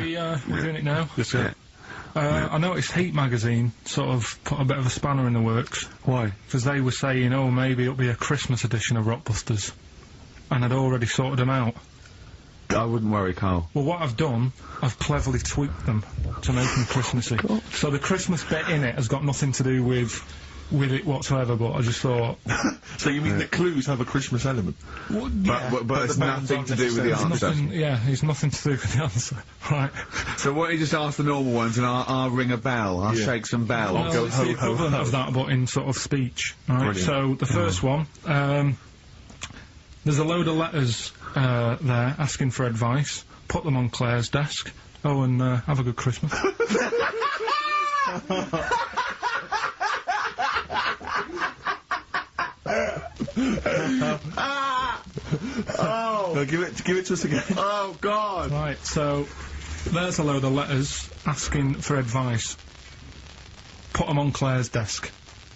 We're doing it now. Yes, sir. I noticed Heat magazine sort of put a bit of a spanner in the works. Why? Because they were saying, oh, maybe it'll be a Christmas edition of Rockbusters. And I'd already sorted them out. I wouldn't worry, Carl. Well, what I've done, I've cleverly tweaked them to make them Christmassy. So the Christmas bit in it has got nothing to do with it whatsoever, but I just thought... So you mean that clues have a Christmas element? Well, yeah, But it's nothing to do with the answer. It's nothing to do with the answer. Right. So why don't you just ask the normal ones and I'll ring a bell. I'll shake some bells. Well, go it's ho, the ho, equivalent ho. of that, but in sort of speech. Right. Brilliant. So the first one, there's a load of letters there asking for advice. Put them on Claire's desk. Oh, and have a good Christmas. No, give it to us again. Oh, God! Right, so there's a load of letters asking for advice. Put them on Claire's desk.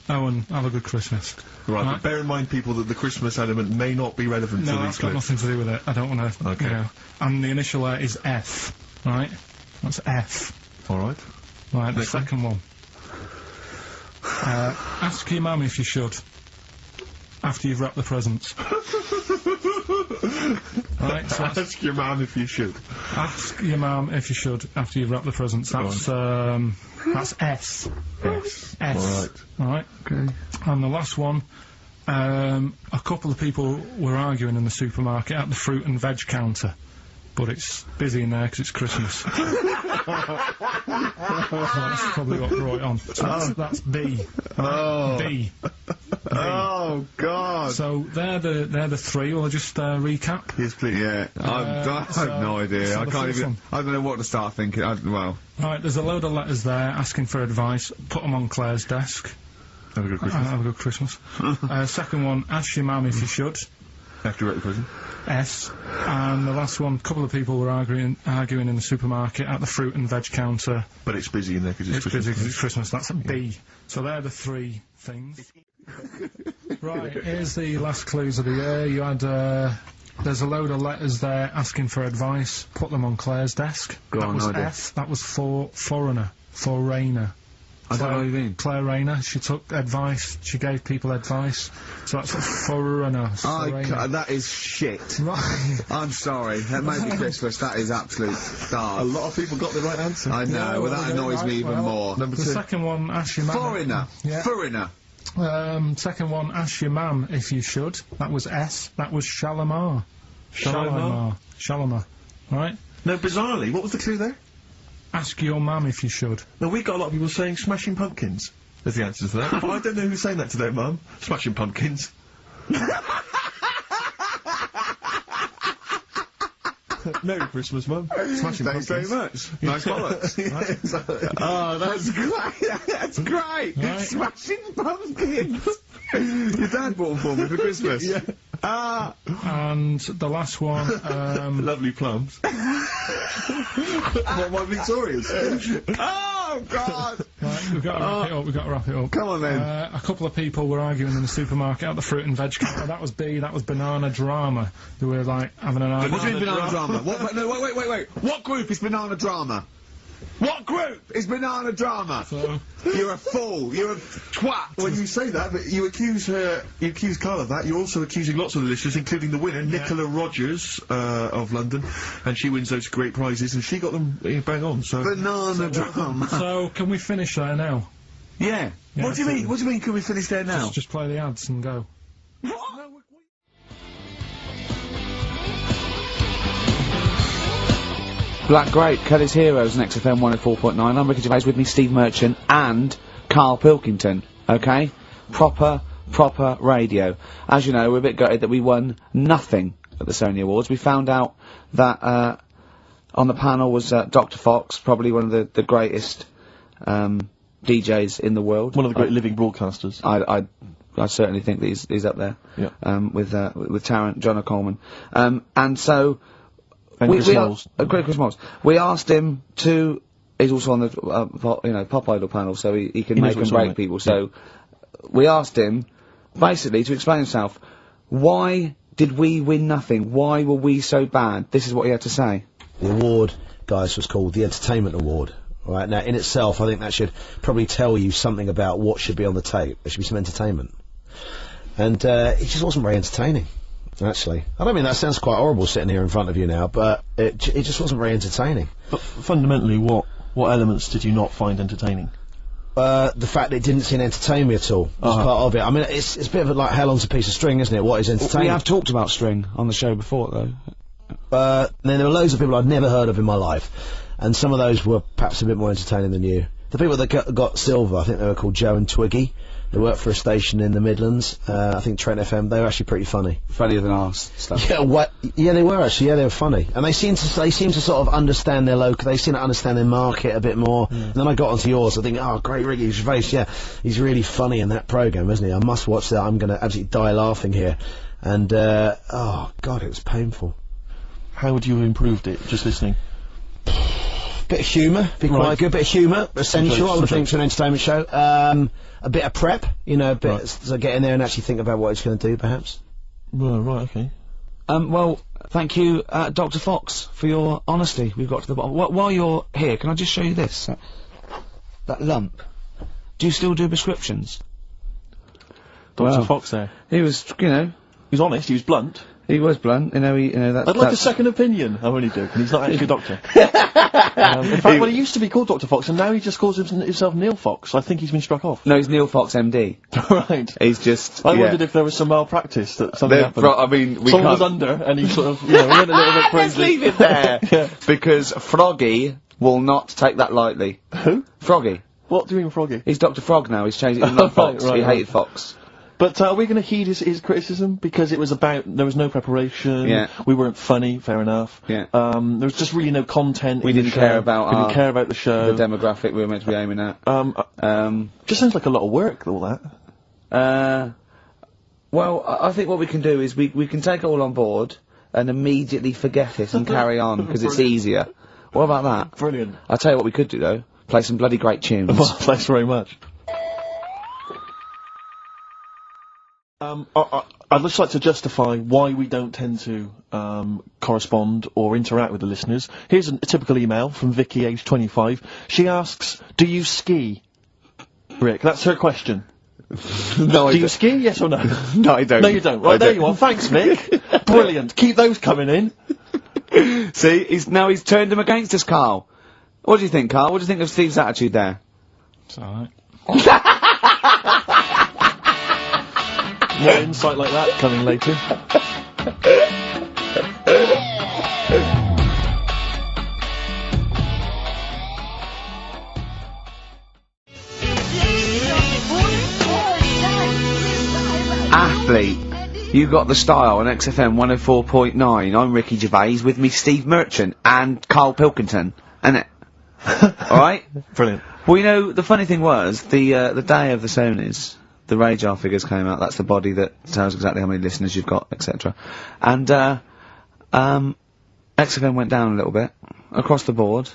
Oh, and have a good Christmas. Right, but bear in mind, people, that the Christmas element may not be relevant to No, these that's got clips. nothing to do with it. I don't want to, Okay. you know. And the initial there is F, right? That's F. All right. Right, the Next one. second one. Ask your mum if you should. After you've wrapped the presents. Right, so Ask your mum if you should. ask your mum if you should after you've wrapped the presents. That's S. Yes. S. All right. Alright. Okay. And the last one, a couple of people were arguing in the supermarket at the fruit and veg counter. But it's busy in there because it's Christmas. That's probably what brought it on. So that's B. Oh. B. Oh, God! So they're the three. Will I just recap? Yes, please. Yeah, I have no idea. so I the can't first even... one. I don't know what to start thinking. Well... Right, there's a load of letters there asking for advice. Put them on Claire's desk. Have a good Christmas. Have a good Christmas. Second one, ask your mum if you should. After you're at the prison. S. And the last one, a couple of people were arguing in the supermarket at the fruit and veg counter. But it's busy in there because it's It's Christmas. busy because it's Christmas. That's a B. So they're the three things. Right, here's the last clues of the year. You had, there's a load of letters there asking for advice. Put them on Claire's desk. Go that on, was no idea. F. That was for foreigner. For Rayner. I don't know what you mean. Claire Rayner. She took advice. She gave people advice. So that's a foreigner. That is shit. Right. I'm sorry. That may be Christmas. That is absolute A stars. lot of people got the right answer. I know, Yeah, well, well, that they annoys don't me like- even well, more. Number The two. second one, ask your mum. Foreigner. Yeah. Foreigner. Second one, ask your mum if you should. That was S. That was Shalimar. Shalimar? Shalimar. Right? No, bizarrely, what was the clue there? Ask your mum if you should. No, we got a lot of people saying Smashing Pumpkins as the answer to that. But I don't know who's saying that to their mum. Smashing Pumpkins. Merry Christmas, Mum. Smashing Thanks very Pumpkins. much. Nice bollocks. Oh, that's great. That's great. Right. Smashing pumpkins. Your dad bought them for me for Christmas. Yeah. Ah. And the last one, Lovely plums. What, my Victorias? Oh, God. right, we've got to wrap it up, we've got to wrap it up. Come on, then. A couple of people were arguing in the supermarket at the fruit and veg counter. That was B, that was Banana Drama. They were, like, having an What do you argument. mean banana drama? What, no, wait. What group is banana drama? What group is banana drama? So, You're a fool. You're a twat. When you say that, but you accuse Carl of that, you're also accusing lots of the listeners, including the winner, Nicola Rogers, of London, and she wins those great prizes, and she got them bang on, so... Banana drama. so can we finish there now? Yeah. Yeah, What do you mean? absolutely. What do you mean? Can we finish there now? Just play the ads and go. Black Grape, Kelly's Heroes, and XFM 104.9. I'm Ricky Gervais, with me Steve Merchant and Karl Pilkington, okay? Proper radio. As you know, we're a bit gutted that we won nothing at the Sony Awards. We found out that, on the panel was, Dr. Fox, probably one of the greatest, DJs in the world. One of the great living broadcasters. I certainly think that he's up there. Yeah. With Tarrant, John O'Coleman. And so, And Chris Moles. Chris Moles. We asked him to. He's also on the Pop Idol panel, so he can He knows make and what's break on it. people. So we asked him basically to explain himself. Why did we win nothing? Why were we so bad? This is what he had to say. The award, guys, was called the Entertainment Award. Right, now in itself, I think that should probably tell you something about what should be on the tape. There should be some entertainment. And it just wasn't very entertaining, actually. I don't mean that sounds quite horrible sitting here in front of you now, but it just wasn't very entertaining. But fundamentally, what elements did you not find entertaining? The fact that it didn't seem to entertain me at all was part of it. I mean, it's a bit of like how long's a piece of string, isn't it? What is entertaining? We have talked about string on the show before, though. Then there were loads of people I'd never heard of in my life, and some of those were perhaps a bit more entertaining than you. The people that got silver, I think they were called Joe and Twiggy. They worked for a station in the Midlands, I think Trent FM. They were actually pretty funny. Funnier than ours stuff. Yeah, yeah, they were actually. Yeah, they were funny, and they seem to sort of understand their local. They seem to understand their market a bit more. And then I got onto yours. I think, oh, great, Ricky Gervais. Yeah, he's really funny in that program, isn't he? I must watch that. I'm going to absolutely die laughing here. And oh God, it was painful. How would you have improved it, just listening? Bit of humour, be quite good. Bit of humour, essential, I would think, to an entertainment show. A bit of prep, you know, a bit so get in there and actually think about what it's going to do, perhaps. Well, right, okay. Well, thank you, Dr. Fox, for your honesty. We've got to the bottom. While you're here, can I just show you this? That lump. Do you still do prescriptions? Dr. Fox there. He was, you know... He was honest, he was blunt. He was blunt, you know, that's... I'd like a second opinion. I'm only joking, he's not actually a doctor. In fact, well, he used to be called Dr. Fox, and now he just calls himself Neil Fox. I think he's been struck off. No, he's Neil Fox, MD. Right. He's just... I wondered if there was some malpractice, that something happened. I mean, we Someone can't... was under, and he sort of, you know, he went a little bit crazy. Let's leave it there! Yeah. Because Froggy will not take that lightly. Who? Froggy. What do you mean, Froggy? He's Dr. Frog now, he's changed it to not Fox. Right, he hated Fox. But are we going to heed his criticism? Because it was about, there was no preparation, we weren't funny, fair enough. Yeah. There was just really no content We didn't care about we didn't care about the show. The demographic we were meant to be aiming at. Just sounds like a lot of work, all that. Well, I think what we can do is we can take it all on board and immediately forget it and carry on, because it's easier. What about that? Brilliant. I'll tell you what we could do, though. Play some bloody great tunes. Well, thanks very much. I'd just like to justify why we don't tend to correspond or interact with the listeners. Here's a typical email from Vicky, age 25. She asks, do you ski? Rick, that's her question. No, I do you ski, yes or no? No, I don't. No, you don't. Right, there you are. Thanks, Vic. Brilliant. Keep those coming in. See, he's turned him against us, Carl. What do you think, Carl? What do you think of Steve's attitude there? It's alright. More insight like that coming later. Athlete. You got the style on XFM 104.9. I'm Ricky Gervais, with me Steve Merchant and Karl Pilkington, innit? Alright? Brilliant. Well, you know, the funny thing was, the day of the Sonys, the radar figures came out. That's the body that tells exactly how many listeners you've got, etc. And, XFM went down a little bit, across the board.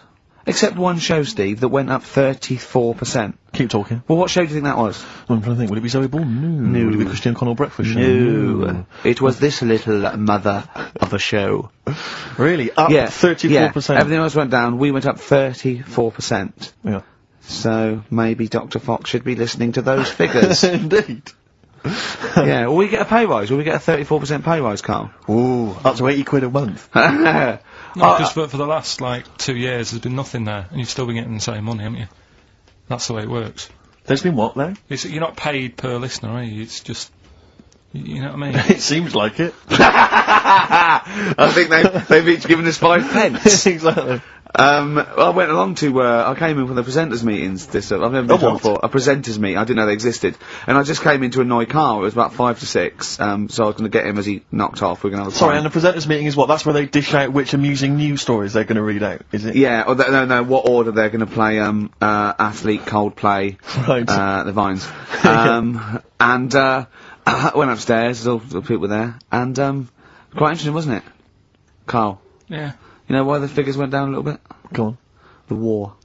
Except one show, Steve, that went up 34%. Keep talking. Well, what show do you think that was? I'm trying to think. Would it be Zoe Bourne? No. Would it be Christian Connell Breakfast Show? No. It was this little mother of a show. Really? Up 34%? Yeah. Everything else went down. We went up 34%. Yeah. So, maybe Dr. Fox should be listening to those figures. Indeed. Yeah, will we get a pay rise? Will we get a 34% pay rise, Carl? Ooh, up to 80 quid a month. No, because for the last, 2 years, there's been nothing there, and you've still been getting the same money, haven't you? That's the way it works. There's been what, there? You're not paid per listener, are you? It's just... You know what I mean? It seems like it. I think they've each given us 5 pence. Exactly. I went along to, I came in for the presenters meetings I've never been to before. A presenters meeting, I didn't know they existed. And I just came in to annoy Carl, it was about 5 to 6, so I was gonna get him as he knocked off, we're gonna have a Sorry, and the presenters meeting is what? That's where they dish out which amusing news stories they're gonna read out, is it? Yeah, or no, what order they're gonna play, Athlete, Coldplay, right. the Vines. And, I went upstairs, all the people were there, and, quite interesting, wasn't it? Carl? Yeah. You know why the figures went down a little bit? Go on. The war.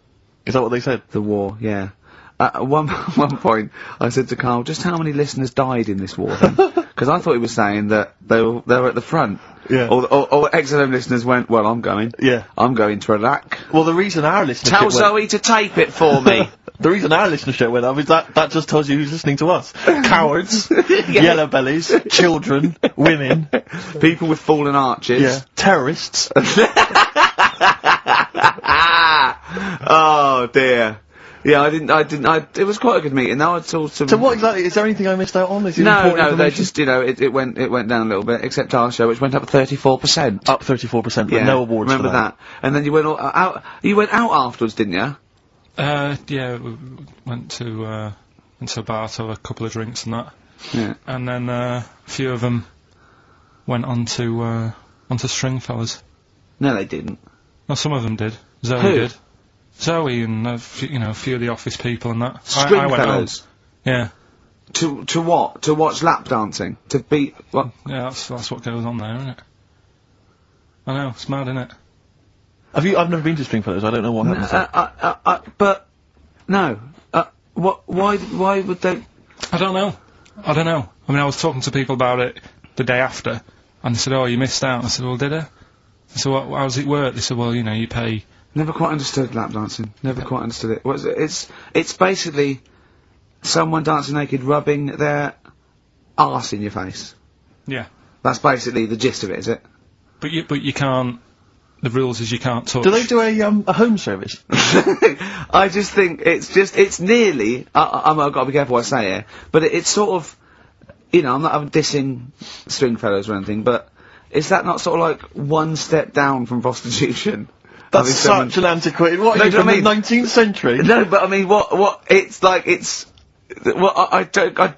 Is that what they said? The war, yeah. At one point, I said to Carl, just how many listeners died in this war then? Because I thought he was saying that they were at the front. Yeah. Or XFM listeners went, well, I'm going. Yeah. I'm going to Iraq. Well, the reason our listenership Tell went... Zoe to tape it for me. The reason our listenership went up is that just tells you who's listening to us. Cowards, yellow bellies, children, women, people with fallen arches, terrorists. Oh dear. Yeah, it was quite a good meeting. Now I saw some... So what exactly, is there anything I missed out on? Is it No, important they information? just, it went down a little bit, except our show, which went up 34%. Up 34%, but no awards remember for that. And then you went out afterwards, didn't you? Yeah, we went to a bar to have a couple of drinks and that. Yeah. And then a few of them went onto Stringfellas. No, they didn't. Well, some of them did. Zoe Who? did. Zoe and a few of the office people and that. I went Stringfellas? home. Yeah. To what? To watch lap dancing? To beat what? Yeah, that's what goes on there, isn't it? I know, it's mad, isn't it? I've never been to Stringfellows, I don't know what happens there. But no. Why would they? I don't know. I mean, I was talking to people about it the day after, and they said, "Oh, you missed out." I said, "Well, did I?" I said, "Well, how does it work?" They said, "Well, you pay." Never quite understood lap dancing. Never quite understood it. It's basically someone dancing naked, rubbing their arse in your face. Yeah. That's basically the gist of it, is it? But you can't. The rules is you can't touch. Do they do a home service? I just think it's nearly. I've got to be careful what I say here, but it's sort of, I'm not dissing Stringfellows or anything, but is that not sort of like one step down from prostitution? That's such an antiquated. What, No, are you do you from know the what I 19th century? No, but I mean, what? It's like I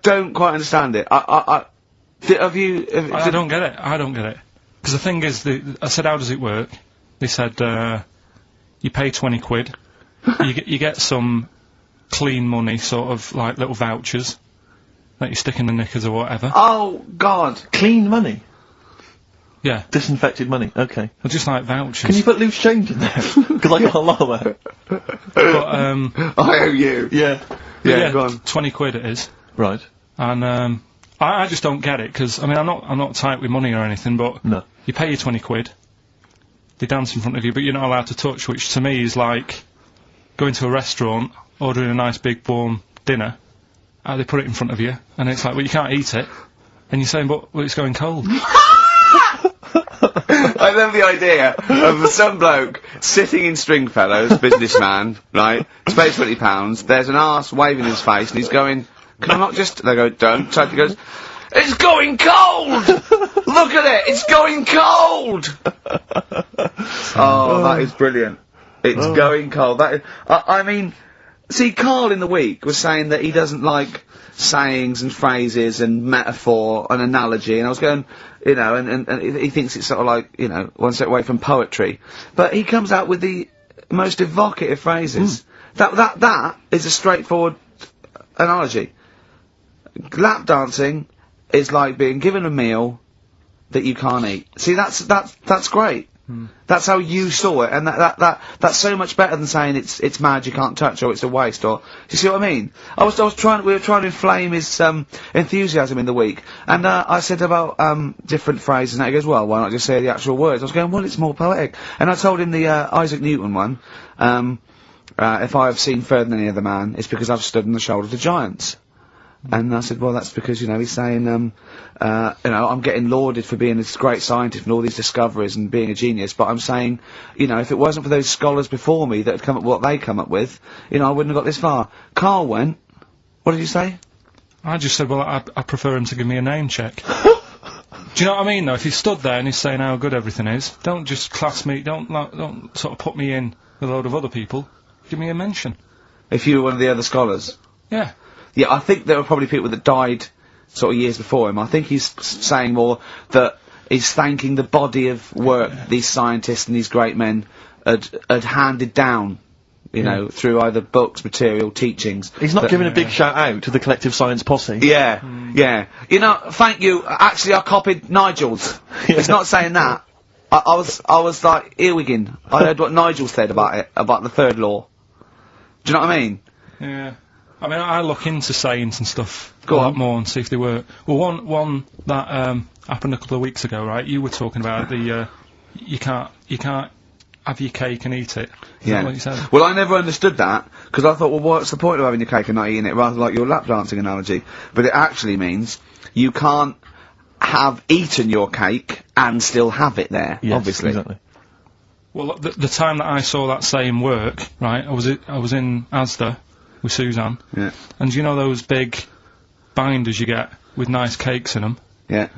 don't quite understand it. I don't get it. I don't get it. Because the thing is, I said, how does it work? They said, you pay 20 quid, you get some clean money, sort of like little vouchers that you stick in the knickers or whatever. Oh God, Clean money? Yeah. Disinfected money, okay. They're just like vouchers. Can you put loose change in there? Because I got a lot of that. But, I owe you. Yeah. Yeah, go on. 20 quid it is. Right. And, I just don't get it, because, I mean, I'm not tight with money or anything, but No. you pay your 20 quid, they dance in front of you, but you're not allowed to touch, which to me is like going to a restaurant, ordering a nice big warm dinner, they put it in front of you, and it's like, well, you can't eat it, and you're saying, but well, it's going cold. I love the idea of some bloke sitting in Stringfellows, businessman, right, it's paid £20, there's an arse waving in his face, and he's going, can I not just... They go, don't. So he goes, it's going cold! Look at it, it's going cold! Oh, that is brilliant. It's going cold. That is, I mean, see, Karl in the week was saying that he doesn't like sayings and phrases and metaphor and analogy, and I was going, and he thinks it's sort of like, one step away from poetry. But he comes out with the most evocative phrases. That is a straightforward analogy. Lap dancing is like being given a meal that you can't eat. See, that's great. That's how you saw it, and that's so much better than saying it's mad, you can't touch, or it's a waste, or... Do you see what I mean? we were trying to inflame his enthusiasm in the week, and I said about different phrases, and he goes, well, why not just say the actual words? I was going, well, it's more poetic. And I told him the Isaac Newton one, if I have seen further than any other man, it's because I've stood on the shoulders of giants. And I said, well, that's because, he's saying, I'm getting lauded for being this great scientist and all these discoveries and being a genius, but I'm saying, if it wasn't for those scholars before me that had come up with what they come up with, I wouldn't have got this far. Karl went, what did you say? I just said, well, I prefer him to give me a name check. Do you know what I mean, though? If he stood there and he's saying how good everything is, don't just class me, don't sort of put me in with a load of other people. Give me a mention. If you were one of the other scholars? Yeah. Yeah, I think there were probably people that died sort of years before him. I think he's saying more that he's thanking the body of work these scientists and these great men had handed down, through either books, material, teachings. He's not giving a big shout out to the collective science posse. Yeah, yeah. Thank you. Actually, I copied Nigel's. He's not saying that. I was like earwigging. I heard what Nigel said about it, about the third law. Do you know what I mean? Yeah. I mean, I look into sayings and stuff Go a lot on. more and see if they work. Well, one that happened a couple of weeks ago, right? You were talking about the you can't have your cake and eat it. Is that what you said? Well, I never understood that, because I thought, well, what's the point of having your cake and not eating it, rather like your lap dancing analogy. But it actually means you can't have eaten your cake and still have it there, Yes, obviously. exactly. Well, the time that I saw that saying work, right? I was in Asda with Suzanne, Yeah. and you know those big binders you get with nice cakes in them Yeah.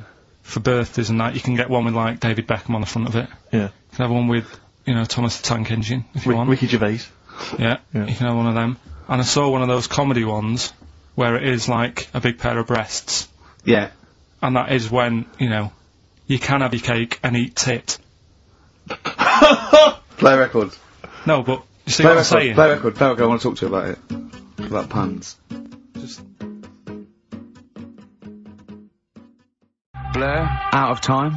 for birthdays and that. You can get one with like David Beckham on the front of it. Yeah. You can have one with, you know, Thomas the Tank Engine if you want. Ricky Gervais. Yeah, Yeah. you can have one of them. And I saw one of those comedy ones where it is like a big pair of breasts, Yeah. and that is when, you know, you can have your cake and eat tit. Play record. No, but you see Play what I'm record. saying? Play record. Play record. I want to talk to you about it. About puns. Just Blur, Out of Time,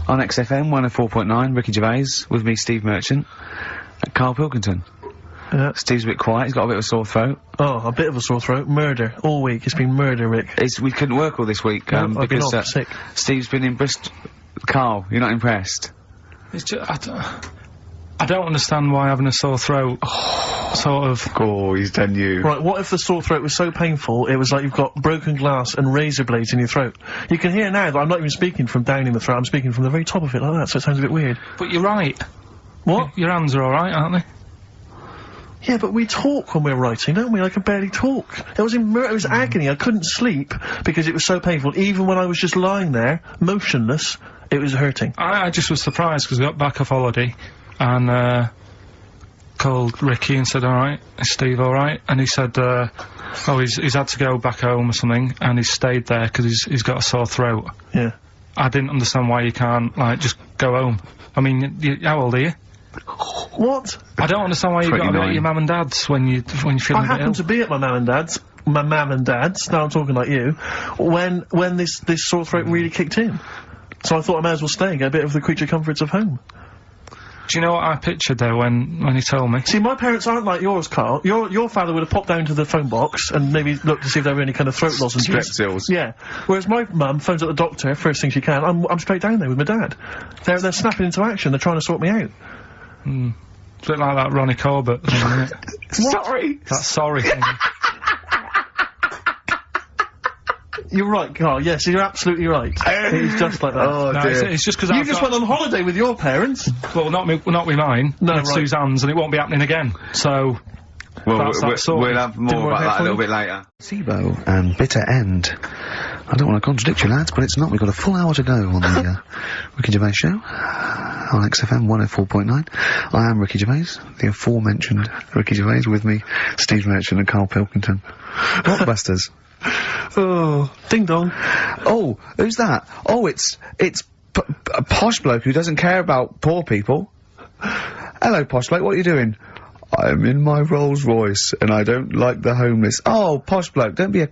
on XFM 104.9, Ricky Gervais, with me, Steve Merchant, Karl Pilkington. Yeah. Steve's a bit quiet, he's got a bit of a sore throat. Oh, a bit of a sore throat. Murder. All week. It's been murder, Rick. We couldn't work all this week, No, I've been because off sick. Steve's been in Bristol. Karl, you're not impressed? it's just I don't understand why having a sore throat sort of. Oh, he's done you. Right, what if the sore throat was so painful, it was like you've got broken glass and razor blades in your throat? You can hear now that I'm not even speaking from down in the throat, I'm speaking from the very top of it like that, so it sounds a bit weird. But you're right. What? Your hands are all right, aren't they? Yeah, but we talk when we're writing, don't we? I can barely talk. It was it was agony. I couldn't sleep because it was so painful. Even when I was just lying there, motionless, it was hurting. I just was surprised because we got back off holiday and called Ricky and said, alright, is Steve alright? And he said, oh, he's had to go back home or something, and he's stayed there because he's got a sore throat. Yeah. I didn't understand why you can't, like, just go home. I mean, how old are you? What? I don't understand why you've got to be 29. at your mum and dad's when you're feeling I a bit happened ill. to be at my mum and dad's, now I'm talking like you, when this sore throat really kicked in. So I thought I may as well stay and get a bit of the creature comforts of home. Do you know what I pictured there when he told me? See, my parents aren't like yours, Carl. Your father would have popped down to the phone box and maybe looked to see if there were any kind of throat lozenges. Strepsils. Yeah. Whereas my mum phones up the doctor first thing she can. I'm straight down there with my dad. They're snapping into action. They're trying to sort me out. It's a bit like that Ronnie Corbett thing, isn't it? Sorry. That sorry thing. You're right, Carl. Yes, you're absolutely right. He's just like that. Oh, No, dear. it's just because You just went on holiday with your parents. Well, not with mine. No, with right. Suzanne's, and it won't be happening again. So Well, That's that sort. we'll have more Didn't work about out that a for little you? bit later. SIBO and Bitter End. I don't want to contradict you, lads, but it's not. We've got a full hour to go on the Ricky Gervais show on XFM 104.9. I am Ricky Gervais, the aforementioned Ricky Gervais, with me, Steve Merchant and Karl Pilkington. Blockbusters. Oh, ding dong. Oh, who's that? Oh, it's a posh bloke who doesn't care about poor people. Hello, posh bloke, what are you doing? I'm in my Rolls Royce and I don't like the homeless. Oh, posh bloke, don't be a...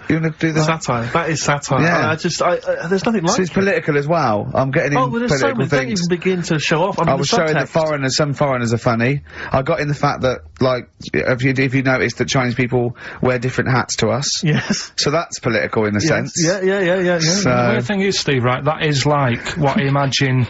You want to do the... Satire. That is satire. Yeah. There's nothing like So it's it. political as well. I'm getting Oh, in well, there's so political many. Don't things. even begin to show off. I mean, I was the showing that subtext. some foreigners are funny. I got in the fact that, like, if you notice that Chinese people wear different hats to us. Yes. So that's political in a sense. Yeah. So, the weird thing is, Steve, right? That is like what I imagine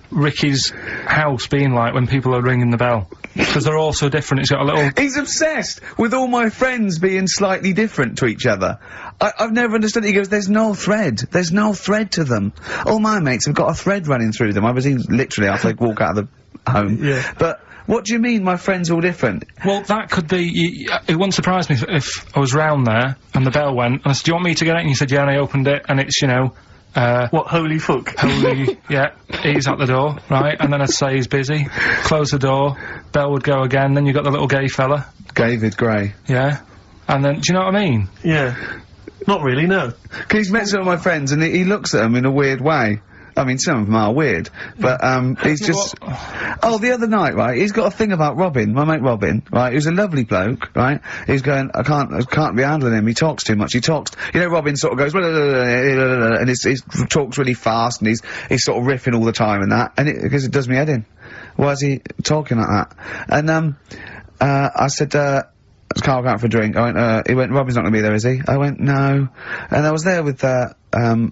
Ricky's house being like when people are ringing the bell, because they're all so different. It's got a little. he's obsessed with all my friends being slightly different to each other. I've never understood it. He goes, there's no thread. There's no thread to them. All my mates have got a thread running through them. I was in literally after they walk out of the home. Yeah. But what do you mean my friends all different? Well, that could be. It wouldn't surprise me if I was round there and the bell went, and I said, "Do you want me to get it?" And you said, "Yeah," and I opened it, and it's, you know. What, holy fuck? Holy, yeah, he's at the door, right? And then I'd say he's busy, close the door, bell would go again, then you got the little gay fella, David Gray. yeah? And then, do you know what I mean? Yeah. Not really, no. 'Cause he's met some of my friends and he looks at them in a weird way. I mean, some of them are weird, but, he's just... Oh, the other night, right, he's got a thing about Robin, my mate Robin, right, who's a lovely bloke, right, he's going, I can't be handling him, he talks too much, you know, Robin sort of goes, and he talks really fast, and he's sort of riffing all the time and that, and because it does me head in. Why is he talking like that? And, I said, Carl going out for a drink. I went, he went, Robin's not gonna be there, is he? I went, no. And I was there with,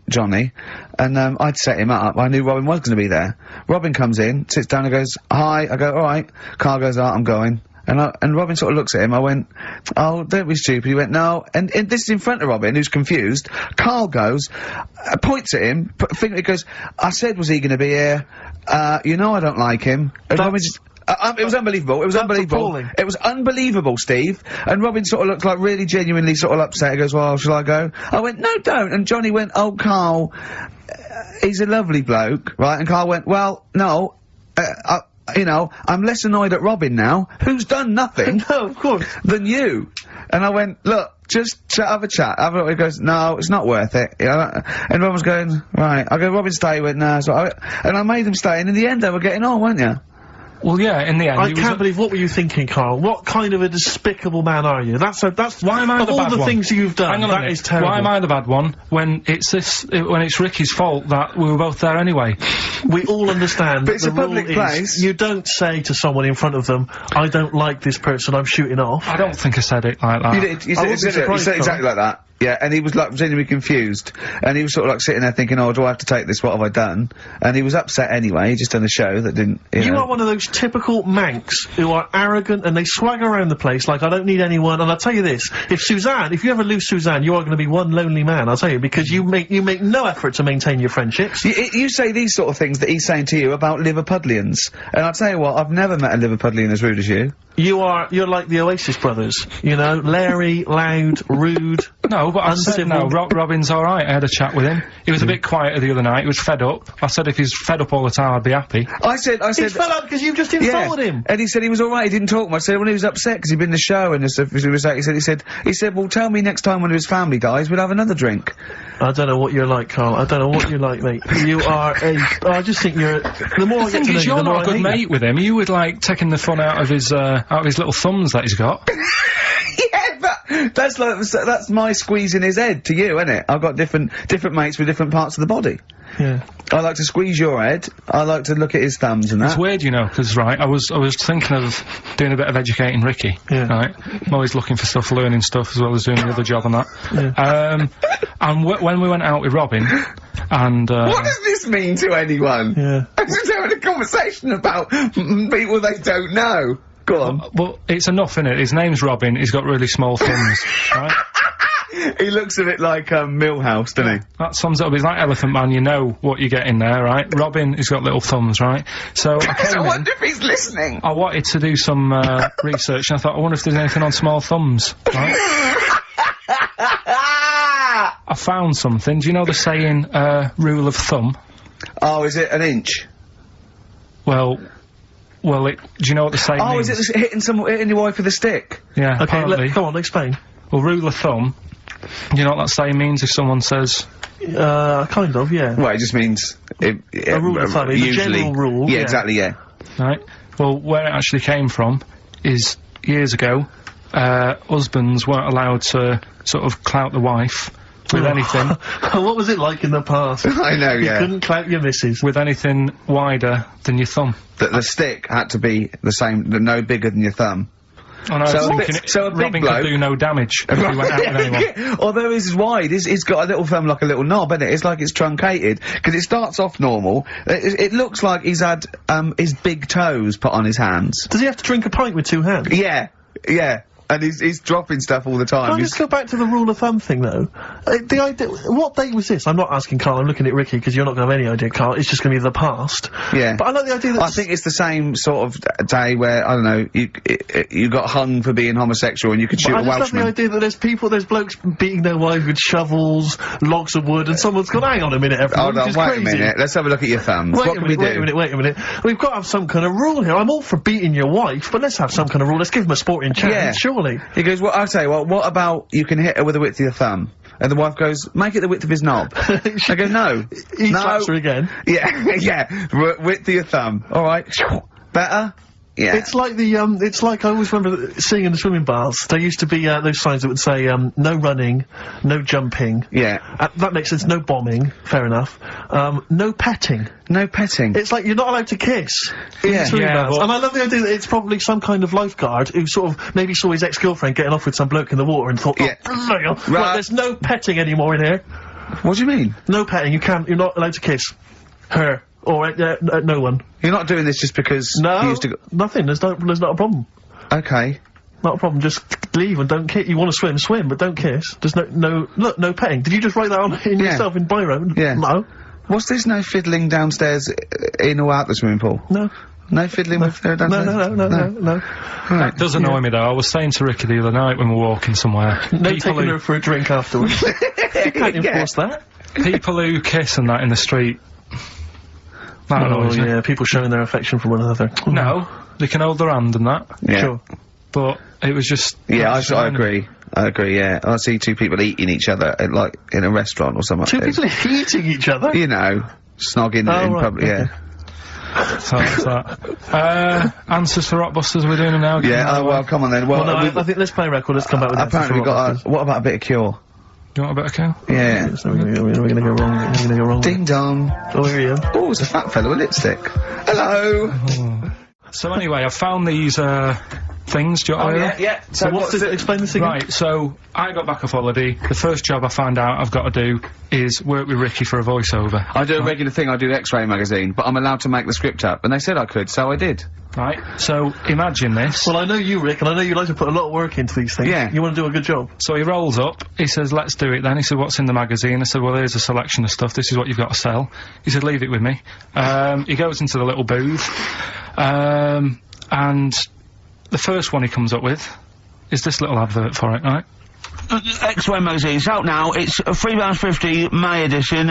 Johnny, and, I'd set him up. I knew Robin was gonna be there. Robin comes in, sits down and goes, hi. I go, alright. Carl goes, I'm going. And Robin sort of looks at him. I went, oh, don't be stupid. He went, no. And this is in front of Robin, who's confused. Carl goes, points at him, he goes, I said, was he gonna be here? You know I don't like him. And Robin just, it was unbelievable. It was unbelievable. Appalling. It was unbelievable, Steve. And Robin sort of looked like really genuinely sort of upset. He goes, well, shall I go? I went, no, don't. And Johnny went, oh, Carl, he's a lovely bloke, right? And Carl went, well, no, you know, I'm less annoyed at Robin now, who's done nothing. No, of course. Than you. And I went, look, just have a chat. He goes, no, it's not worth it. You know, and Robin was going, right. I go, Robin, stay. He went, no. So and I made them stay, and in the end they were getting on, weren't you? Well, yeah, in the end. I can't believe, what were you thinking, Carl? What kind of a despicable man are you? That's why am I the bad one? Of all the things you've done, Hang on that is terrible. Why am I the bad one when it's Ricky's fault that we were both there anyway? We all understand. But it's a public place. You don't say to someone in front of them, I don't like this person, I'm shooting off. I don't think I said it like that. You did. You said exactly like that. Yeah, and he was like genuinely confused, and he was sort of like sitting there thinking, oh, do I have to take this, what have I done? And he was upset anyway, he just done a show that didn't, you know. are one of those typical Mancs who are arrogant and they swagger around the place like, I don't need anyone, and I'll tell you this, if you ever lose Suzanne, you are gonna be one lonely man, I'll tell you, because you make no effort to maintain your friendships. You say these sort of things that he's saying to you about Liverpudlians, and I'll tell you what, I've never met a Liverpudlian as rude as you. You're like the Oasis brothers, you know, Larry, loud, rude. No, but I said no, Robin's alright, I had a chat with him. He was a bit quieter the other night, he was fed up. I said if he's fed up all the time, I'd be happy. I said... He's fed up because you've just insulted him. And he said he was alright, he didn't talk much. I said when he was upset because he'd been in the show and stuff, he said, well, tell me next time one of his family dies, we'll have another drink. I don't know what you're like, Carl. I don't know what you're like, mate. You are I just think you're... The more I get to know you, you're not a good mate with him. You would like taking the fun out of his little thumbs that he's got. Yeah, but that's my squeezing his head to you, isn't it? I've got different mates with different parts of the body. Yeah. I like to squeeze your head. I like to look at his thumbs and that. It's weird, you know, because right, I was thinking of doing a bit of educating Ricky. Yeah. Right. I'm always looking for stuff, learning stuff as well as doing the other job and that. Yeah. And when we went out with Robin, and what does this mean to anyone? Yeah. I'm just having a conversation about people they don't know. Go on. Well, it's enough, innit? His name's Robin. He's got really small thumbs, right? He looks a bit like, Millhouse, doesn't he? That sums it up. He's like Elephant Man, you know what you get in there, right? Robin, he's got little thumbs, right? So I came I wonder if he's listening. I wanted to do some, research, and I thought, I wonder if there's anything on small thumbs, right? I found something. Do you know the saying, rule of thumb? Oh, is it an inch? Well, do you know what the saying means? Is it hitting your wife with a stick? Yeah, okay, apparently. come on, explain. Well, rule of thumb, do you know what that saying means if someone says... kind of, yeah. Well, it just means... a rule of thumb, usually. a general rule. Yeah, exactly, yeah. Right. Well, where it actually came from is, years ago, husbands weren't allowed to sort of clout the wife with anything. What was it like in the past? I know, yeah. You couldn't clout your missus. With anything wider than your thumb. The stick had to be the same, no bigger than your thumb. Oh, no, so a big Robin bloke could do no damage if he went out with anyone. Yeah. Although his is wide, he's got a little thumb like a little knob, isn't it? It's like it's truncated, because it starts off normal. It looks like he's had, his big toes put on his hands. Does he have to drink a pint with two hands? Yeah, yeah. And he's dropping stuff all the time. Can I just go back to the rule of thumb thing, though? The idea... What date was this? I'm not asking Carl, I'm looking at Ricky, because you're not gonna have any idea, Carl. It's just gonna be the past. Yeah. But I like the idea that... I think it's the same sort of day where, I don't know, you got hung for being homosexual and you could shoot a Welshman. I just love the idea that there's blokes beating their wives with shovels, logs of wood, and someone's gone, hang on a minute, everyone, hold on, wait a minute, let's have a look at your thumbs. What can we do? Wait a minute. We've got to have some kind of rule here. I'm all for beating your wife, but let's have some kind of rule. Let's give him a sporting chance, surely. He goes, well, I'll tell you what about you can hit her with the width of your thumb? And the wife goes, make it the width of his knob. I go, no. He slaps her again. Yeah, yeah, width of your thumb. Alright. Better? Yeah. It's like the, it's like I always remember seeing in the swimming baths, there used to be, those signs that would say, no running, no jumping. Yeah. That makes sense, no bombing, fair enough. No petting. No petting. It's like you're not allowed to kiss. In the swimming baths. And I love the idea that it's probably some kind of lifeguard who sort of maybe saw his ex-girlfriend getting off with some bloke in the water and thought, right, there's no petting anymore in here. What do you mean? No petting, you're not allowed to kiss her. Or, no one. You're not doing this just because you used to go— nothing, there's not a problem. Okay. Not a problem, just leave and don't kiss. You want to swim, but don't kiss. There's no petting. Did you just write that on in yourself in biro? Yeah. No. What's this no fiddling downstairs in or out the swimming pool? No. No fiddling with her downstairs? No. Right. It does annoy me though. I was saying to Ricky the other night when we were walking somewhere. No taking her for a drink afterwards. You can't enforce that. People who kiss and that in the street. That annoys me. Yeah, people showing their affection for one another. No, they can hold their hand and that. Yeah. Sure. But it was just... Yeah, I agree. I agree, yeah. I see two people eating each other, like, in a restaurant or something. Two people eating each other? You know, snogging in public, yeah. So that's that. Answers for Rockbusters we're doing now. Yeah, well, come on then. Well, I think let's play a record, let's come back with apparently we've got what about a bit of Cure? Do you want a bit of Cure? Yeah. We're gonna go wrong, we're gonna go wrong. Ding dong. Oh, here he is. Oh, it's a fat fellow with lipstick. Hello! So anyway, I found these, things, do you want to hear? Yeah. So what's it? Explain this again. Right, so I got back off holiday. The first job I found out I've got to do is work with Ricky for a voiceover. I do a regular thing, I do X-Ray magazine, but I'm allowed to make the script up, and they said I could, so I did. Right, so imagine this. Well, I know you, Rick, and I know you like to put a lot of work into these things. Yeah. You want to do a good job. So he rolls up, he says, let's do it then. He said, what's in the magazine? I said, well, here's a selection of stuff, this is what you've got to sell. He said, leave it with me. He goes into the little booth, and the first one he comes up with is this little advert for it, right? X-Ray magazine, it's out now, it's £3.50 May edition,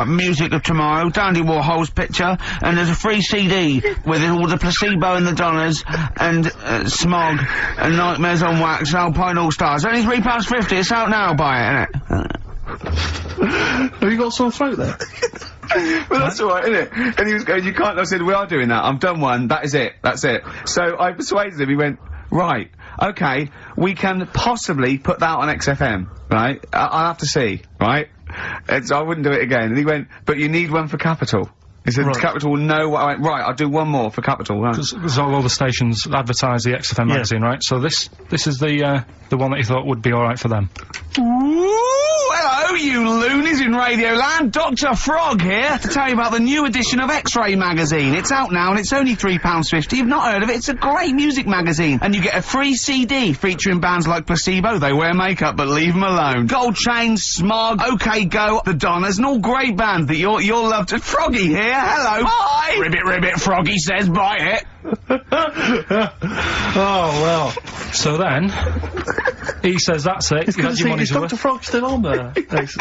music of tomorrow, Dandy Warhol's picture, and there's a free CD with all the Placebo and the Donners, and Smog, and Nightmares on Wax, Alpine All-Stars, only £3.50, it's out now, buy it, innit? Have you got a sore throat there? Well, that's alright, isn't it? And he was going, you can't, I said, we are doing that, I've done one, that is it, that's it. So I persuaded him, he went, right, okay, we can possibly put that on XFM, right? I'll have to see, right? And so I wouldn't do it again. And he went, but you need one for Capital. He said, Capital will know what I went, right, I'll do one more for Capital. Because all the stations advertise the XFM magazine, right? So this is the one that he thought would be alright for them. Ooh, hello, you loonies in Radioland. Dr. Frog here to tell you about the new edition of X-Ray magazine. It's out now and it's only £3.50. You've not heard of it? It's a great music magazine. And you get a free CD featuring bands like Placebo, they wear makeup but leave them alone. Gold Chain, Smog, OK Go, The Donners, and all great bands that you'll love to. Froggy here, hello. Bye! Ribbit, Froggy says buy it. Oh, well. So then, he says, that's it, you had your money's Is worth. Dr. Frog still on there?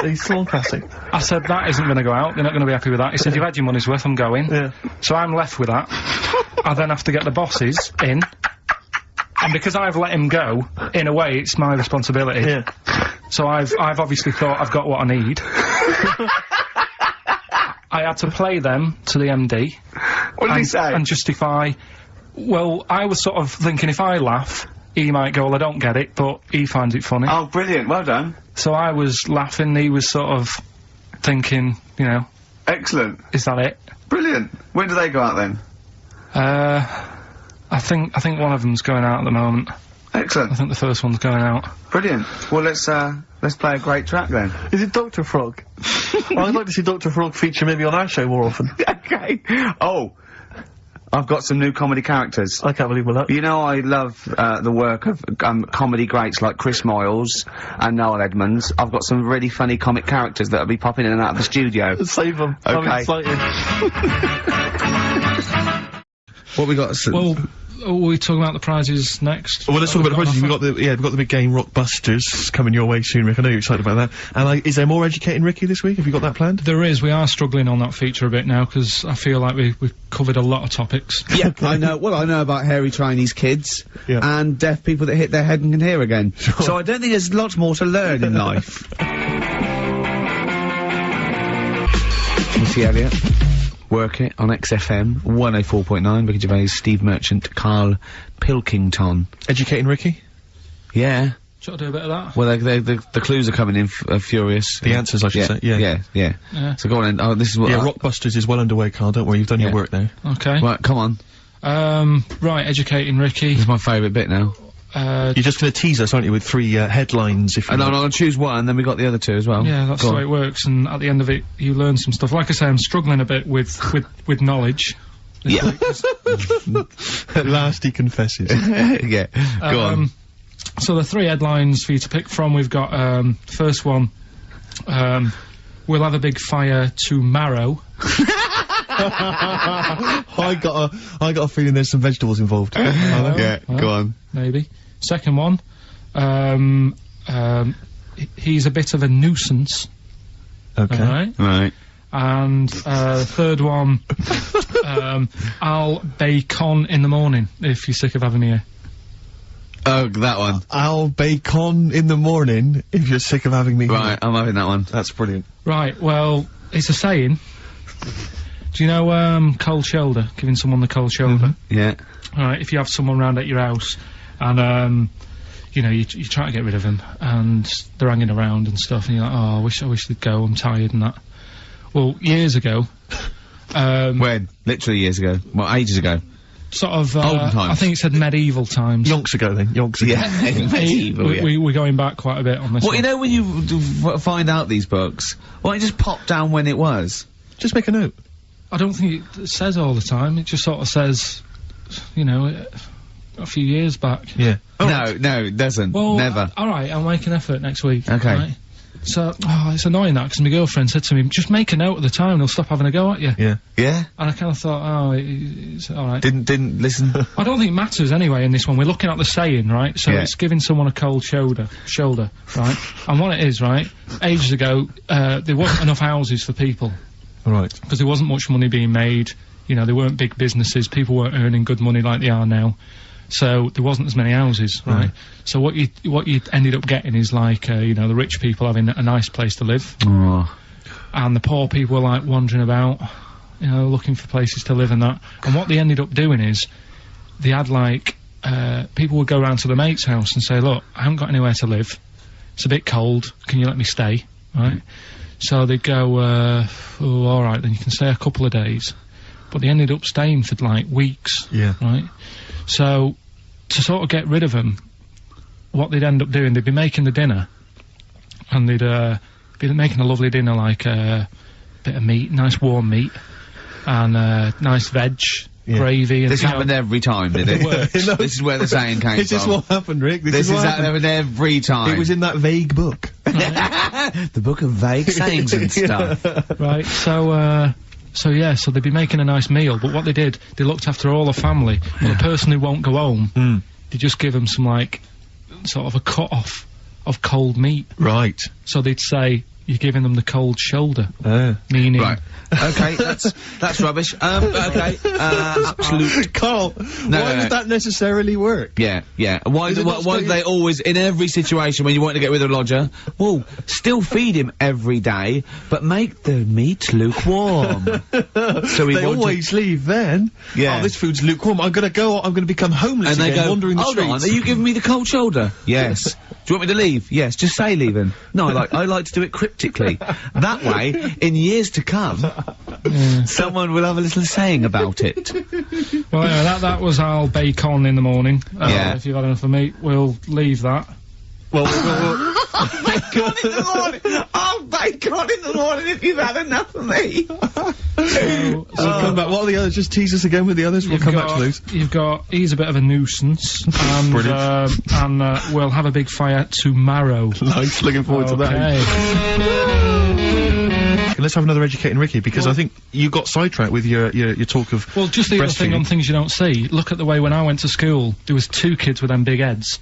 He's still on classic. I said, that isn't going to go out, they're not going to be happy with that. He said, you've had your money's worth, I'm going. Yeah. So I'm left with that. I then have to get the bosses in. And because I've let him go, in a way, it's my responsibility. Yeah. So I've obviously thought I've got what I need. I had to play them to the MD. What did he say? And justify. Well, I was sort of thinking if I laugh, he might go, well, I don't get it, but he finds it funny. Oh, brilliant, well done. So I was laughing, he was sort of thinking, you know. Excellent. Is that it? Brilliant. When do they go out then? I think one of them's going out at the moment. Excellent. I think the first one's going out. Brilliant. Well, let's play a great track then. Is it Dr. Frog? I'd like to see Dr. Frog feature maybe on our show more often. Okay. Oh, I've got some new comedy characters. I can't believe that. You know, I love the work of comedy greats like Chris Moyles and Noel Edmonds. I've got some really funny comic characters that'll be popping in and out of the studio. Save them. Okay. I'm excited. What we got? Well, are we talking about the prizes next? Well, let's talk about the prizes. We've got the game Rockbusters coming your way soon, Rick. I know you're excited about that. And is there more Educating Ricky this week? Have you got that planned? There is. We are struggling on that feature a bit now because I feel like we've covered a lot of topics. Yeah, I know. Well, I know about hairy Chinese kids and deaf people that hit their head and can hear again. Sure. So I don't think there's lots more to learn in life. Missy Elliott. Work It on XFM 104.9. Ricky Gervais, Steve Merchant, Karl Pilkington. Educating Ricky? Yeah. Should I do a bit of that? Well, the clues are coming in furious. The answers, I should say. Yeah. Yeah. So go on. Oh, this is what. Yeah, Rockbusters is well underway, Carl. Don't worry, you've done your work now. Okay. Right, come on. Right, Educating Ricky. This is my favourite bit now. You're just going to tease us, aren't you, with 3 headlines? If you No, I'm going to choose one, and then we got the other 2 as well. Yeah, that's the way it works, and at the end of it, you learn some stuff. Like I say, I'm struggling a bit with knowledge. Yeah. At last he confesses. Yeah. Go on. So the 3 headlines for you to pick from, we've got, first one, we'll have a big fire tomorrow. I got a feeling there's some vegetables involved. Yeah, go on. Maybe. Second one, he's a bit of a nuisance. Okay. Right. And, third one, I'll bacon in the morning, if you're sick of having me here. Oh, that one. I'll bacon in the morning if you're sick of having me. Right, I'm having that one. That's brilliant. Right, well, it's a saying. Do you know, cold shoulder? Giving someone the cold shoulder? Yeah. Alright, if you have someone round at your house, and, you know, you try to get rid of them, and they're hanging around and stuff, and you're like, oh, I wish they'd go, I'm tired and that. Well, years ago, when? Literally years ago. Well, ages ago. Sort of, Olden times. I think it said medieval times. Yonks ago then, yonks ago. Yeah, medieval, We're going back quite a bit on this Well, one. you know when you find out these books, why don't you just pop down when it was? Just make a note. I don't think it says all the time, it just sort of says, you know, a few years back. Yeah. No, it doesn't. Well, never. Alright, I'll make an effort next week. Okay. Right? So, it's annoying that, because my girlfriend said to me, just make a note at the time, they'll stop having a go at you. Yeah. Yeah? And I kind of thought, it's alright. Didn't listen? I don't think it matters anyway in this one. We're looking at the saying, right? So Yeah. it's giving someone a cold shoulder, right? And what it is, right? Ages ago, there wasn't enough houses for people. Right. Because there wasn't much money being made. You know, there weren't big businesses. People weren't earning good money like they are now. So there wasn't as many houses, right? So what you ended up getting is like, you know, the rich people having a nice place to live. Oh. And the poor people were like wandering about, you know, looking for places to live and that. And what they ended up doing is, they had like, people would go round to the mate's house and say, look, I haven't got anywhere to live. It's a bit cold. Can you let me stay? Right? So they'd go, oh, alright, then you can stay a couple of days. But they ended up staying for like weeks. Yeah. Right? So, to sort of get rid of them, what they'd end up doing, they'd be making the dinner, and they'd, be making a lovely dinner, like a bit of meat, nice warm meat, and nice veg, gravy, and This happened every time, did it? This is where the saying came This is what happened, Rick. This is what happened. happened every time. It was in that vague book. the book of vague sayings and stuff. Right, so they'd be making a nice meal, but what they did, they looked after all the family, but the person who won't go home, they just give them some, like, sort of a cut-off of cold meat. Right. So they'd say, you're giving them the cold shoulder. Meaning... Right. Okay, that's rubbish. Okay, absolute... Carl, why would that necessarily work? Yeah. Why do they always, in every situation when you want to get rid of a lodger, well, still feed him every day, but make the meat lukewarm. So they always leave then. Yeah. Oh, this food's lukewarm. I'm gonna become homeless and they again, go, wandering the hold streets. on, are you giving me the cold shoulder? Yes. Do you want me to leave? Yes, just say leaving. No, I like to do it cryptically. That way, in years to come, someone will have a little saying about it. Well, yeah, that was I'll bacon in the morning. If you've had enough of meat, we'll leave that. Well, Bacon in the morning! I'll bacon in the morning if you've had enough of me! so come back. What are the others? Just tease us again with the others. We'll come back to those. You've got, he's a bit of a nuisance, and, we'll have a big fire tomorrow. Nice, looking forward to that. Let's have another Educating Ricky, because I think you got sidetracked with your talk of Well, just the other thing on things you don't see. Look at the way when I went to school, there was 2 kids with them big heads.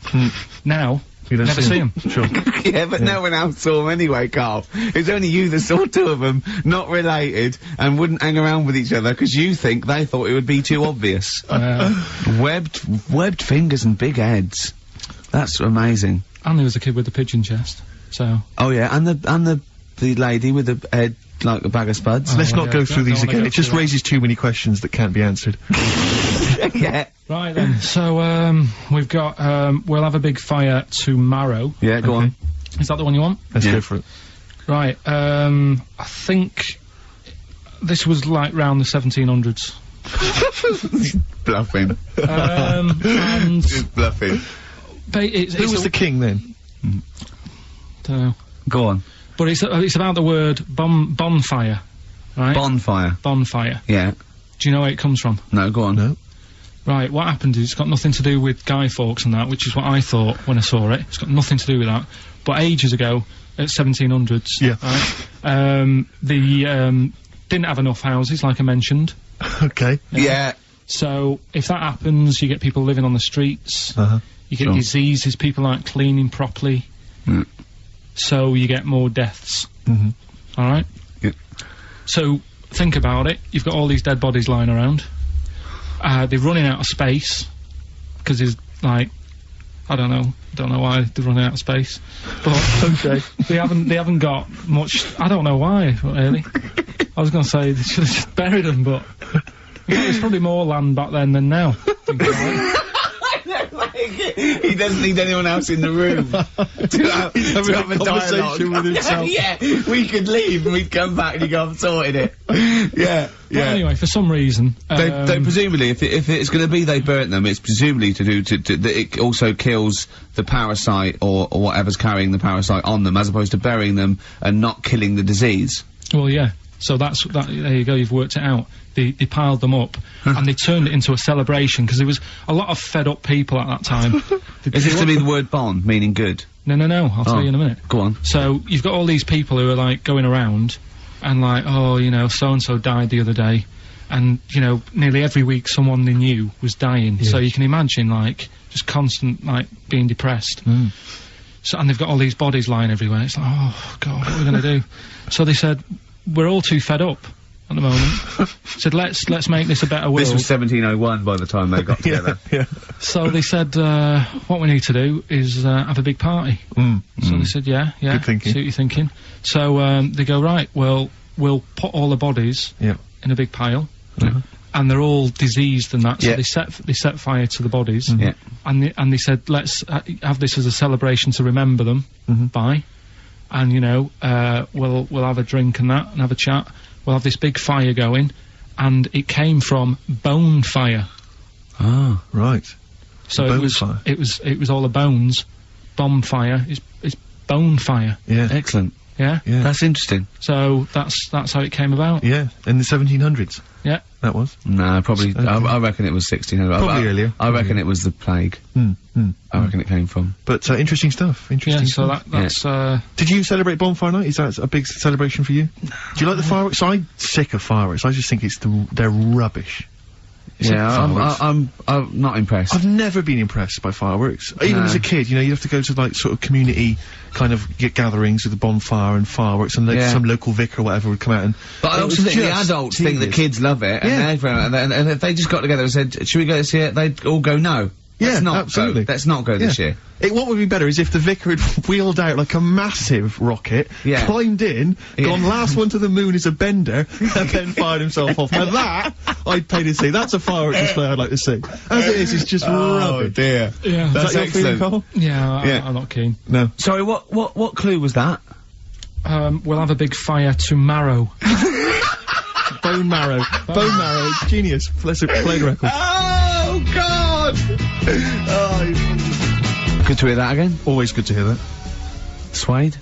Now, you don't never see them. Sure. Yeah, but no one else saw them anyway, Carl. It was only you that saw 2 of them, not related, and wouldn't hang around with each other, because you think they thought it would be too obvious. Webbed fingers and big heads. That's amazing. And there was a kid with a pigeon chest, so... Oh yeah, and the lady with the head like a bag of spuds. Let's not go through these don't wanna again. go It just through that. raises too many questions that can't be answered. Yeah. Right then. So we've got we'll have a big fire tomorrow. Yeah, go on. Is that the one you want? Let's go for it. Right. I think this was like round the 1700s. Bluffing. And Just bluffing. Who was the king then? Dunno. Go on. But it's about the word bonfire, right? Bonfire. Bonfire. Yeah. Do you know where it comes from? No, go on. No. Right, what happened is it's got nothing to do with Guy Fawkes and that, which is what I thought when I saw it. It's got nothing to do with that. But ages ago, at 1700s, Yeah. right, they didn't have enough houses, like I mentioned. Okay. Yeah. So if that happens, you get people living on the streets. Uh-huh. You get Sure. diseases, people aren't cleaning properly. Mm. So you get more deaths. Mm-hmm. Alright? Yep. So, think about it. You've got all these dead bodies lying around. They're running out of space. Because there's, like, I don't know why they're running out of space. But, Okay. they haven't got much, I don't know why, really. I was gonna say they should have just buried them, but there's probably more land back then than now. Think about it. He doesn't need anyone else in the room to have a conversation with himself. Yeah, we could leave and we'd come back and you go, I've sorted it. Yeah, But anyway, for some reason, They presumably, if it's going to be they burnt them, it's presumably to do that it also kills the parasite or whatever's carrying the parasite on them, as opposed to burying them and not killing the disease. well, yeah. So that. There you go. You've worked it out. They piled them up and they turned it into a celebration because there was a lot of fed up people at that time. Is this to be the word bon, meaning good? No. I'll tell you in a minute. Go on. So you've got all these people who are like going around and like, oh, you know, so and so died the other day, and you know, nearly every week someone they knew was dying. So you can imagine like just constant like being depressed. So and they've got all these bodies lying everywhere. It's like, oh god, what are we gonna do? So they said, we're all too fed up at the moment. Said let's make this a better world. This was 1701 by the time they got together. Yeah. So they said, what we need to do is have a big party. So they said, yeah, Good thinking. see what you're thinking. So they go, right, well, we'll put all the bodies Yeah. in a big pile, and they're all diseased and that. So Yeah. they set fire to the bodies, Yeah. and they said, let's have this as a celebration to remember them by, and you know, we'll have a drink and that, and have a chat. We'll have this big fire going, and it came from bone fire. Ah. Right. So Bone it was fire. it was all the bones. Bonfire is bone fire. Yeah. Excellent. Yeah. Yeah. That's interesting. So that's how it came about. Yeah. In the 1700s. Yeah. That was. No, probably. Okay. I reckon it was 1600. Probably earlier. I reckon it was the plague. I reckon it came from. But interesting stuff. Yeah. Interesting So stuff. that's Did you celebrate Bonfire Night? Is that a big celebration for you? Do you like the fireworks? I'm sick of fireworks. I just think they're rubbish. Yeah, fireworks. I'm not impressed. I've never been impressed by fireworks. Even No. as a kid, you know, you have to go to like sort of community kind of gatherings with a bonfire and fireworks, and like, Yeah. some local vicar or whatever would come out and. But I it also was think the just adults think the tedious. kids love it, Yeah. and if they just got together and said, should we go see it, they'd all go, no. Yeah, let's not absolutely. Go. Let's not go this Yeah. year. What would be better is if the vicar had wheeled out like a massive rocket, Yeah. climbed in, Yeah. gone last one to the moon as a bender, and then fired himself off. Now that, I'd pay to see. That's a fireworks display I'd like to see. As it is, it's just rubbish. dear. yeah. Is That's that your feeling, excellent. Carl? yeah. Yeah. I'm not keen. No. Sorry, what clue was that? We'll have a big fire tomorrow. Bone marrow. Bone marrow. Genius. Play the record. Oh, God! Good to hear that again. Always good to hear that. Suede.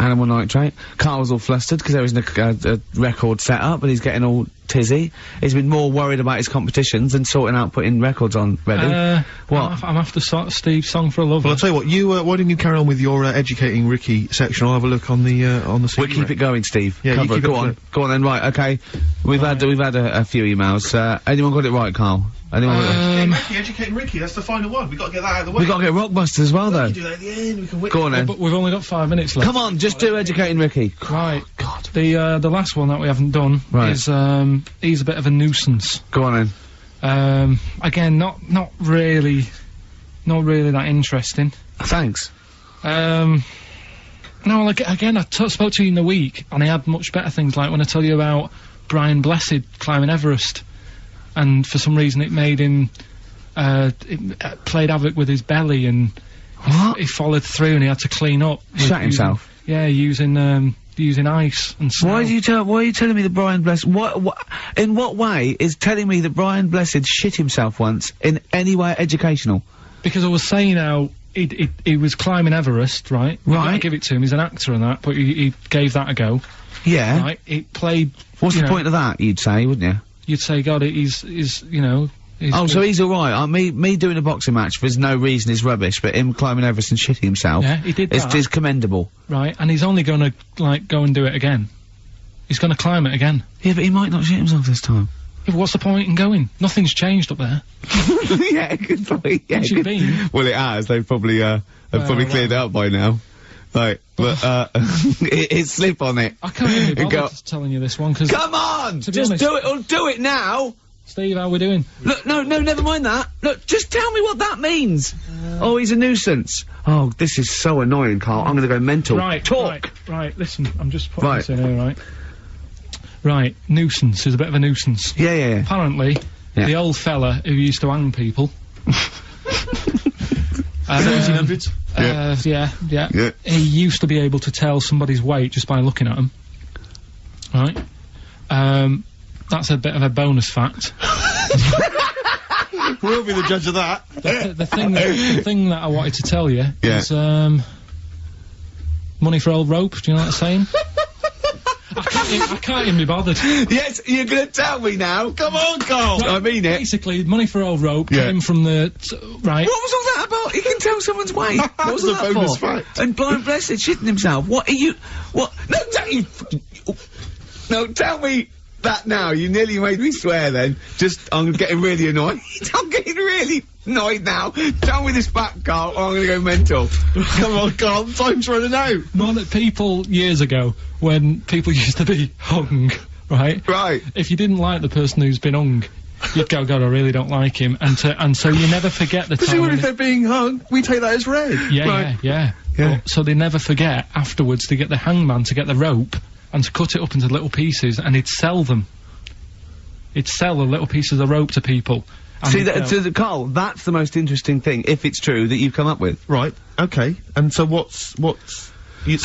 Animal nitrate. Carl's all flustered because there isn't a record set up, and he's getting all tizzy. He's been more worried about his competitions than sorting out putting records on ready. What? I'm after Steve's Song for a Lover. Well, I'll tell you what. Why don't you carry on with your educating Ricky section? I'll have a look on the We'll keep it going, Steve. Yeah, you Cover it. keep it Go on. Go on then. Right. Okay. We've had a few emails. Anyone got it right, Carl? Anyone? Ricky, educating Ricky. That's the final one. We've got to get that out of the way. We got to get Rockbusters as well, though. do that at the end. We can wait. Go on then. But we've only got 5 minutes left. Come on, just do educating Ricky. Right. God. The last one that we haven't done Right. is he's a bit of a nuisance. Go on then. Again, not really that interesting. Thanks. No, like, again, I spoke to you in the week, and I had much better things, like when I tell you about Brian Blessed climbing Everest, and for some reason it made him, it played havoc with his belly, and he followed through, and he had to clean up. Shut himself? Yeah, using ice and snow. Why are you telling me that Brian Blessed, in what way is telling me that Brian Blessed shit himself once in any way educational? Because I was saying how he was climbing Everest, right? Right. I give it to him, he's an actor and that, but he gave that a go. Yeah. Right? It played... What's the point of that, you'd say, wouldn't you? You'd say, God, he's you know... Oh, so he's alright. Me doing a boxing match for no reason is rubbish, but him climbing Everest and shitting himself... Yeah, he did that. Is commendable. Right, and he's only gonna, like, go and do it again. He's gonna climb it again. Yeah, but he might not shit himself this time. Yeah, but what's the point in going? Nothing's changed up there. Yeah, good point. Yeah, What's it been? Well, it has. They've probably cleared it up by now. Right, but, it's slip on it. I can't even be bothered telling you this one, because... Come on! To be Just honest, do it, or do it now! Steve, how we doing? Look, no, never mind that. Look, just tell me what that means. Oh, he's a nuisance. Oh, this is so annoying, Carl. I'm gonna go mental. Right, talk! Right, listen, I'm just putting this in here, right? Right, nuisance is a bit of a nuisance. Yeah. Apparently, the old fella who used to hang people... 1700s? Yeah. He used to be able to tell somebody's weight just by looking at them. Right? That's a bit of a bonus fact. We'll be the judge of that. The thing that I wanted to tell you is, money for old rope, do you know what I'm saying? I can't even be bothered. Yes, you're gonna tell me now. Come on, Carl. Right, I mean it. Basically, money for old rope came from the... right. What was all that about? He can tell someone's weight. What was all that bonus for? fact. And Blind Blessed shitting himself. What are you... What? No, no, tell me that now. You nearly made me swear then. I'm getting really annoyed. I'm getting really annoyed now. Tell me this back, Carl, or I'm gonna go mental. Come on, Carl, time's running out. People, years ago, when people used to be hung, right? Right. If you didn't like the person who's been hung, you'd go, God, I really don't like him, and so you never forget the time. Presumably if they're being hung, we take that as read. Yeah. So they never forget, afterwards, to get the hangman to get the rope, and to cut it up into little pieces, and he'd sell them. He'd sell the little pieces of rope to people. See, Carl, that's the most interesting thing, if it's true, that you've come up with. Right, okay. And so so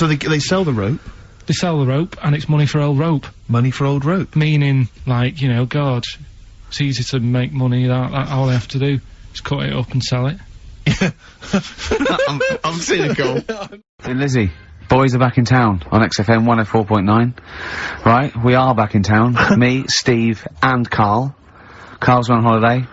they sell the rope? They sell the rope, and it's money for old rope. Money for old rope? Meaning, like, you know, God, it's easy to make money, that all they have to do is cut it up and sell it. I'm cynical. Hey, Lizzie. Boys are back in town on XFM 104.9. Right, we are back in town. Me, Steve, and Carl. Carl's been on holiday.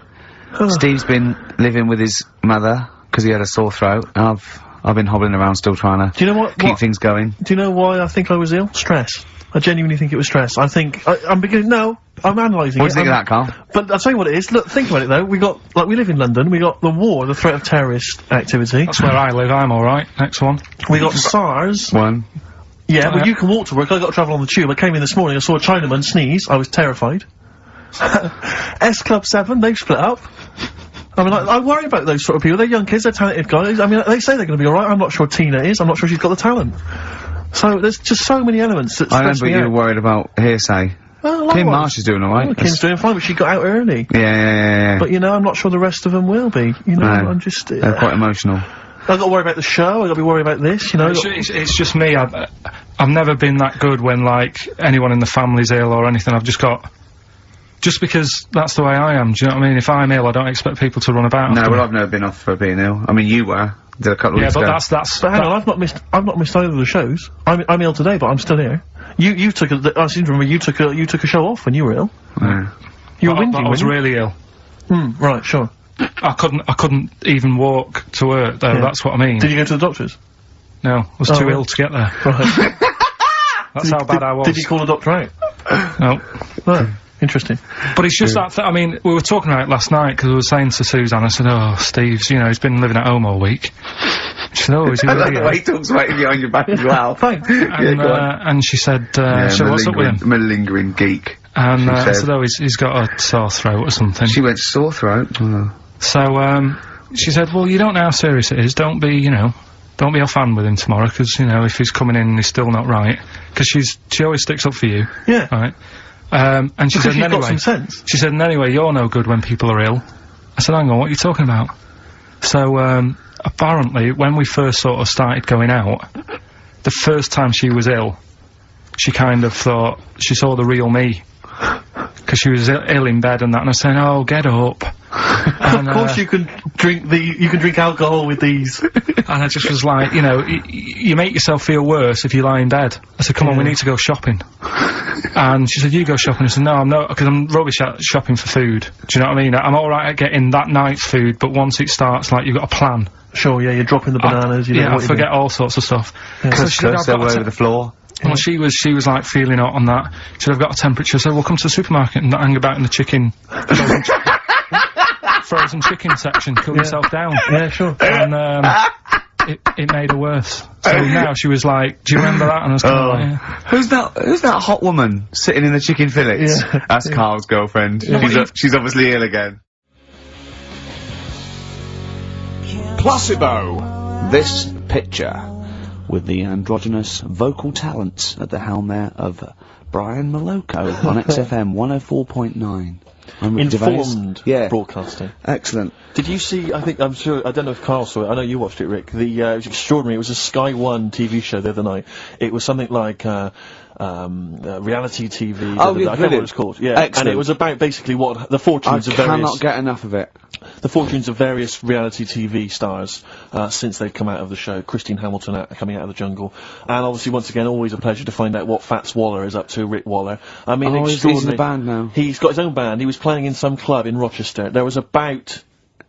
Steve's been living with his mother because he had a sore throat. I've been hobbling around still trying to keep things going. Do you know why I think I was ill? Stress. I genuinely think it was stress. I think I'm beginning. No, I'm analysing it. What do you think of that, Carl? But I'll tell you what it is. Look, think about it though. We live in London. We got the war, the threat of terrorist activity. That's where I live. I'm all right. Next one. We got SARS. One. Yeah, but you can walk to work. I got to travel on the tube. I came in this morning. I saw a Chinaman sneeze. I was terrified. S Club 7. They've split up. I mean, I worry about those sort of people. They're young kids. They're talented guys. I mean, they say they're going to be all right. I'm not sure Tina is. I'm not sure she's got the talent. So there's just so many elements that stress me out. I remember you were worried about hearsay. Well, Kim Marsh is doing alright. Well, Kim's doing fine, but she got out early. Yeah. But, you know, I'm not sure the rest of them will be. You know, I'm just... they're quite emotional. I've got to worry about the show, I've got to be worried about this, you know. It's just me. I've never been that good when, like, anyone in the family's ill or anything. I've just got... Just because that's the way I am, do you know what I mean? If I'm ill, I don't expect people to run about. No, well, I've never been off for being ill. I mean, you were. Did a couple of weeks ago. Yeah, but But hang on, I've not missed either of the shows. I'm ill today, but I'm still here. You took I seem to remember you took a show off when you were ill. Yeah. You were windy, I was really ill. Right, sure. I couldn't even walk to work, though, that's what I mean. Did you go to the doctors? No, I was too ill to get there. Right. That's how bad I was. Did you call the doctor out? No. No. Interesting. But it's just that, I mean, we were talking about it last night, because I was saying to Suzanne, I said, oh, Steve's, you know, he's been living at home all week. She said, oh, is he I really like the way he talks about you behind your back as well. Thanks. And she said, so what's up with him? I'm a lingering geek. And I said, oh, he's got a sore throat or something. She went, sore throat? So, she said, well, you don't know how serious it is, don't be, you know, don't be offhand with him tomorrow, because, you know, if he's coming in and he's still not right, because she always sticks up for you. Yeah. Right? And she said, She's anyway, got some sense. she said, and anyway, you're no good when people are ill. I said, hang on, what are you talking about? So, apparently, when we first sort of started going out, the first time she was ill, she kind of thought, she saw the real me. Because she was ill in bed and that, and I was saying, oh, get up. And, of course you can drink alcohol with these. And I just was like, you know, you make yourself feel worse if you lie in bed. I said, come on, we need to go shopping. And she said, you go shopping. I said, no, I'm not, because I'm rubbish at shopping for food. Do you know what I mean? I'm alright at getting that night's food, but once it starts, like, you've got a plan. Sure, yeah, you're dropping the bananas, you know yeah, what I you forget all sorts of stuff. Yeah. So she said, I've got all over the floor. well, she was like feeling hot on that. She said, I've got a temperature, so we'll come to the supermarket and not hang about in the chicken. Frozen chicken section, cool yourself down. Yeah, sure. And, it made her worse. So now she was like, do you remember that? And I was kind of like, yeah. Who's that hot woman sitting in the chicken fillets? Yeah. That's Carl's girlfriend. She's obviously ill again. Placebo! This picture, with the androgynous vocal talents at the helm there of Brian Moloko on XFM 104.9. I'm Informed yeah. broadcasting. Excellent. Did you see, I don't know if Carl saw it, I know you watched it, Rick, it was extraordinary, it was a Sky One TV show the other night. It was something like, reality TV, Oh, I yeah, can't remember what it's called, yeah. Excellent. And it was about basically what, the fortunes I of various... cannot get enough of it. The fortunes of various reality TV stars, since they've come out of the show. Christine Hamilton coming out of the jungle. And obviously, once again, always a pleasure to find out what Fats Waller is up to, Rick Waller. I mean, he's in the band now. He's got his own band. He was playing in some club in Rochester. There was about...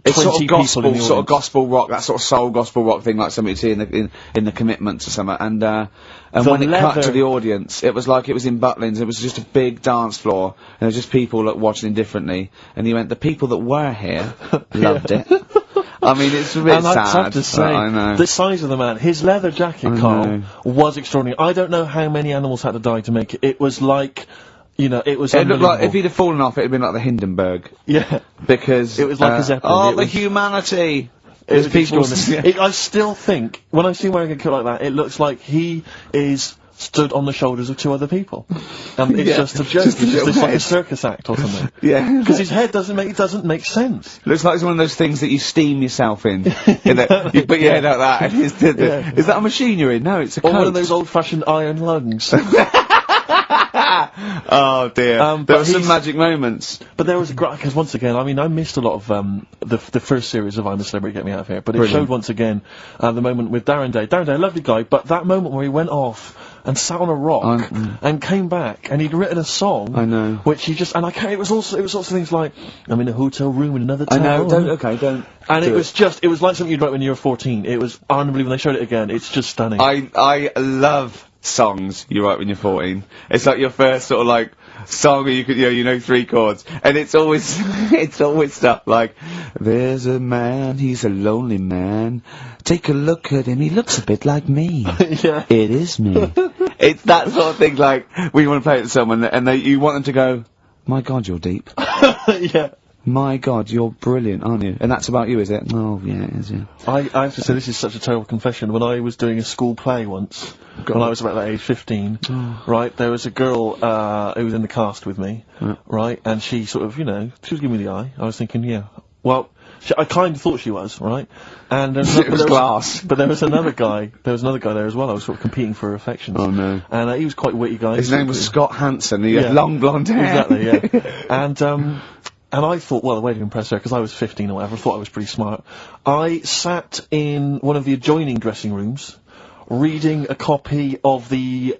It's 20 sort of gospel, people in the sort of audience. gospel rock, that sort of soul gospel rock thing, like something you see in the Commitments or something. And when it cut to the audience, it was like it was in Butlins. It was just a big dance floor, and there was just people watching differently. And he went, the people that were here loved it. I mean, it's a bit and sad. I have to say, I know. the size of the man, his leather jacket, Carl, was extraordinary. I don't know how many animals had to die to make it. It was like... You know, it was It looked like, unbelievable. if he'd have fallen off, it'd been like the Hindenburg. Yeah. Because... It was like a Zeppelin. Oh, It the was- humanity! It was people... extraordinary. I still think, when I see him wearing a coat like that, it looks like he is stood on the shoulders of two other people. And it's Yeah, just a joke. just a It's just little like a head. circus act or something. Yeah. Because his head doesn't make sense. Looks like it's one of those things that you steam yourself in. You put your head out that. And Yeah. Is that a machine you're in? No, it's a Or coat. one of those old-fashioned iron lungs. Oh dear. But There were some he's- magic moments. But there was a great, because once again, I mean, I missed a lot of, the first series of I'm a Celebrity, Get Me Out of Here, but it Brilliant. showed once again, the moment with Darren Day. Darren Day, a lovely guy, but that moment where he went off and sat on a rock and came back, and he'd written a song. I know. Which he just, and I can't, it was also things like, I'm in a hotel room in another I town. know. Don't. And do it was just, it was like something you'd write when you were 14. It was unbelievable. They showed it again. It's just stunning. I love songs you write when you're 14. It's like your first sort of like song where you know 3 chords, and it's always it's always stuff like, there's a man, he's a lonely man. Take a look at him, he looks a bit like me. Yeah. It is me. It's that sort of thing. Like when you want to play it to someone and you want them to go, my God, you're deep. Yeah. My God, you're brilliant, aren't you? And that's about you, is it? Oh, yeah, it is, yeah. I have to say, this is such a terrible confession. When I was doing a school play once, when I was about that age, 15, right, there was a girl, who was in the cast with me, right, and she sort of, you know, she was giving me the eye. I was thinking, yeah, well, I kind of thought she was, right? And there was, It was glass. But there was another guy there as well. I was sort of competing for her affections. Oh, no. And he was quite a witty guy. His name was Scott Hansen, he Yeah. had long blonde hair. Exactly, yeah. And I thought, well, the way to impress her, because I was 15 or whatever, I thought I was pretty smart. I sat in one of the adjoining dressing rooms, reading a copy of the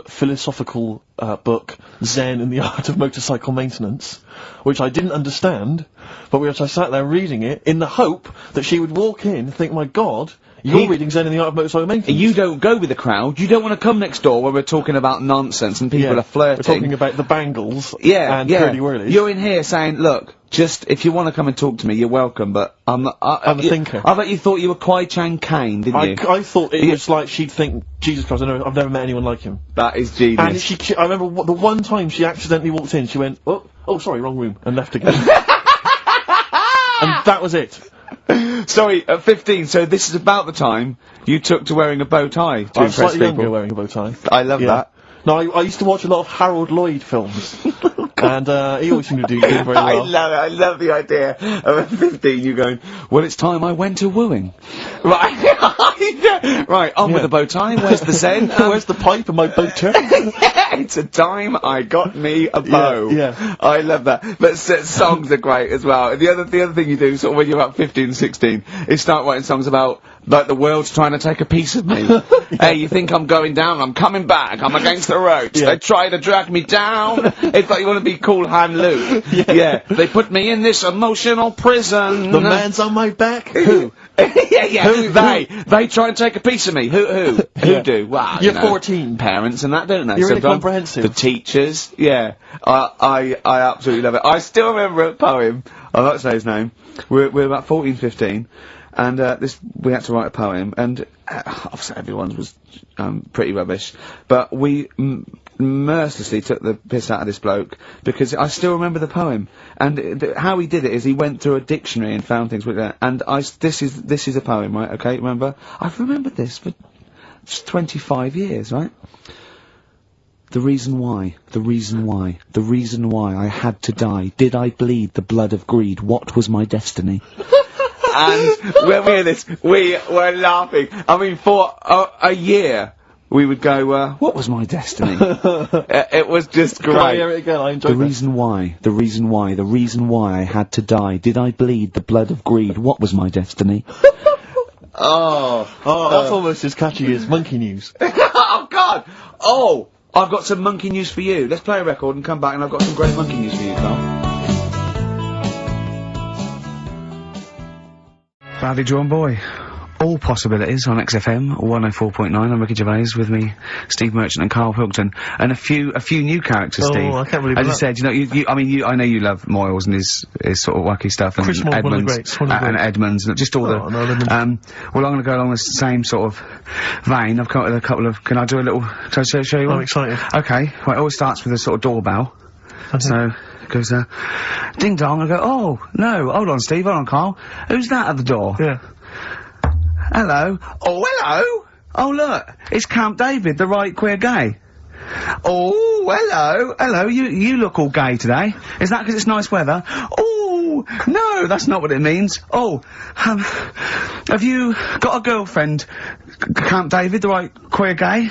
philosophical book Zen and the Art of Motorcycle Maintenance, which I didn't understand, but which I sat there reading it in the hope that she would walk in and think, my God, you're reading Zen and the Art of Motorcycle Maintenance. You don't go with the crowd. You don't want to come next door where we're talking about nonsense and people are flirting. We're talking about the bangles and yeah. curly whirlies. You're in here saying, look, just, if you want to come and talk to me, you're welcome, but I'm not... I'm a thinker. I bet you thought you were Kwai Chang Kane, didn't you? I thought it was like she'd think, Jesus Christ, I've never met anyone like him. That is genius. And I remember the one time she accidentally walked in, she went, oh, sorry, wrong room, and left again. And that was it. Sorry, at 15, so this is about the time you took to wearing a bow tie to I'm impress slightly people. younger wearing a bow tie. I love Yeah. that. No, I used to watch a lot of Harold Lloyd films. And, he always seemed to do very well. I love it. I love the idea of at 15 you going, well, it's time I went to wooing. Right. Right, on with the bow tie. Where's the Zen? Where's the pipe and my bow tie? It's a time I got me a bow. Yeah. I love that. But songs are great as well. The other thing you do, sort of when you're about 15, 16, is start writing songs about, like, the world's trying to take a piece of me. Hey, you think I'm going down? I'm coming back. I'm against the ropes. They try to drag me down. It's like you want to be Cool Hand Luke. Yeah. They put me in this emotional prison. The man's on my back. Who? Yeah. They try and take a piece of me. Who do? Well, You're you know, 14. Parents and that, don't they? You're really Sometimes. comprehensive. The teachers. Yeah. I absolutely love it. I still remember a poem. I'll not say his name. We're about 14, 15. And we had to write a poem, and obviously everyone's was pretty rubbish, but we mercilessly took the piss out of this bloke, because I still remember the poem, and how he did it is he went through a dictionary and found things with that, and this is a poem, right, okay, remember? I've remembered this for 25 years, right? The reason why I had to die, did I bleed the blood of greed, what was my destiny? And when we hear this, we were laughing. I mean, for a year, we would go, what was my destiny? It was just great. Can I hear it again? I enjoyed The reason why I had to die, did I bleed the blood of greed, what was my destiny? Oh, that's almost as catchy as Monkey News. Oh, God! Oh! I've got some monkey news for you. Let's play a record and come back, and I've got some great monkey news for you, Carl. Badly Drawn Boy. All possibilities on XFM 104.9. I'm Ricky Gervais, with me, Steve Merchant and Karl Pilkington, and a few new characters, Steve. I can't believe As you that. said, you know, I know you love Moyles and his sort of wacky stuff, and Chris Moyles, one of the Edmonds, greats, one of the and greats. Edmonds, and just all Oh, no, Edmonds. well, I'm going to go along the same sort of vein. I've come up with a couple of. Can I do a little? Can I show you one? I'm excited. Okay. Well, it always starts with a sort of doorbell. So it goes, ding dong. I go, oh no, hold on, Steve, hold on, Carl. Who's that at the door? Yeah. Hello. Oh, hello. Oh, look, it's Camp David, the right queer gay. Oh, hello. You look all gay today. Is that 'cause it's nice weather? Oh, no, that's not what it means. Oh, have you got a girlfriend, Camp David, the right queer gay?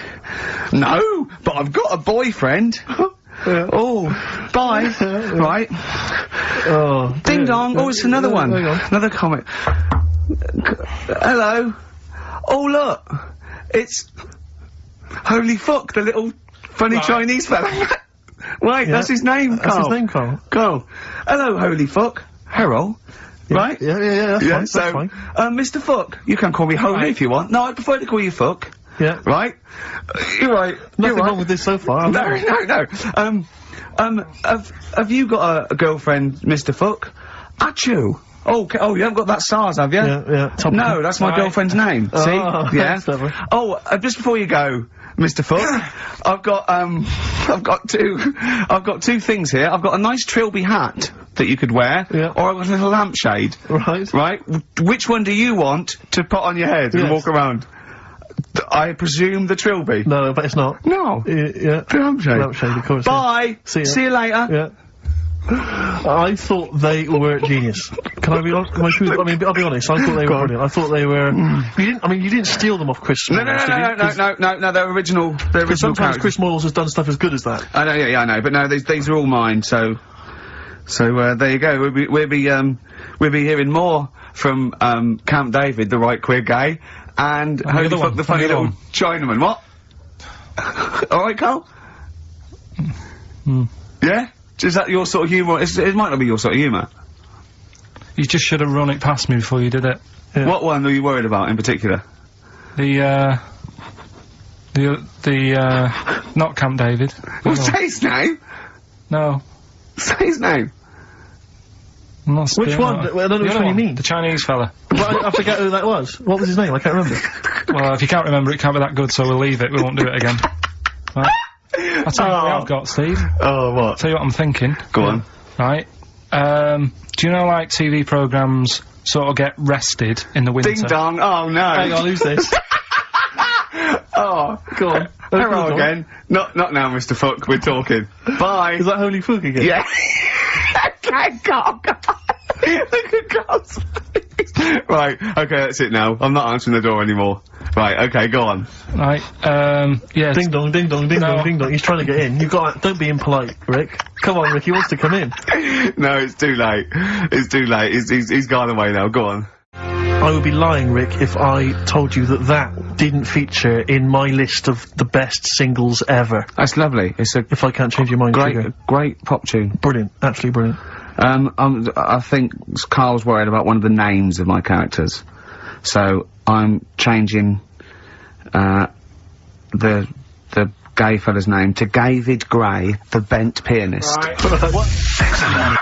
No, but I've got a boyfriend. Yeah. Oh, bye. Right. Oh. Ding yeah. dong. Oh, it's another one. Hang on. Another comic. Hello. Oh, look. It's Holy Fuck, the little funny Chinese fella. Right, that's his name, Carl. That's his name, Carl. Carl. Hello, Holy Fuck. Harold. Right? Yeah, that's fine, so, that's fine. Mr. Fuck. You can call me Holy if you want. No, I prefer to call you Fuck. Yeah. Right? You're right. Nothing wrong with this so far. No. Have you got a girlfriend, Mr. Fuck? Achoo. Oh, you haven't got that SARS, have you? Yeah. No, that's my girlfriend's name. Oh, See? Yeah. that's clever. Oh, just before you go, Mr. Fuck, I've got two things here. I've got a nice Trilby hat that you could wear, or I've got a little lampshade. Right. Right? Which one do you want to put on your head and walk around? I presume the Trilby. No, but it's not. No. Yeah. The lampshade. Lampshade, of course. Bye. See ya. See you later. Yeah. I thought they were genius. Can I be honest? I'll be honest. I thought they were brilliant. I thought they were. You didn't steal them off Chris. No, they're original. They're original Sometimes characters. Chris Moyles has done stuff as good as that. I know, yeah, I know, but no, these are all mine. So there you go. We'll be hearing more from Camp David, the right queer gay, and Holy Fuck, the funny little Chinaman. What? All right, Carl. Yeah. Is that your sort of humour? It might not be your sort of humour. You just should have run it past me before you did it. Yeah. What one were you worried about in particular? The not Camp David. What's his name? No. Say his name. I'm not Which one? the I don't know which other one you mean. The Chinese fella. But I forget who that was. What was his name? I can't remember. Well, if you can't remember, it can't be that good, so we'll leave it. We won't do it again. Right? I'll tell you what I've got, Steve. Oh, what? Tell you what I'm thinking. Go on. Right? Do you know, like, TV programmes sort of get rested in the winter? Ding dong. Oh no. Hang on, who's this? Oh, Go on. hello again. Not now, Mr. Fuck. We're talking. Bye. Is that Holy Fook again? Yeah. Okay, God. Look at God's face. Right, okay, that's it now. I'm not answering the door anymore. Right, okay, go on. Right, yeah. Ding dong, ding dong, ding dong, ding dong. He's trying to get in. You've got. Don't be impolite, Rick. Come on, Rick. He wants to come in. No, it's too late. It's too late. He's gone away now. Go on. I would be lying, Rick, if I told you that didn't feature in my list of the best singles ever. That's lovely. It's a If I can't change your mind, Trigger. great pop tune. Brilliant. Absolutely brilliant. I think Carl's worried about one of the names of my characters, so I'm changing the gay fella's name to David Gray, the bent pianist. Right. Excellent.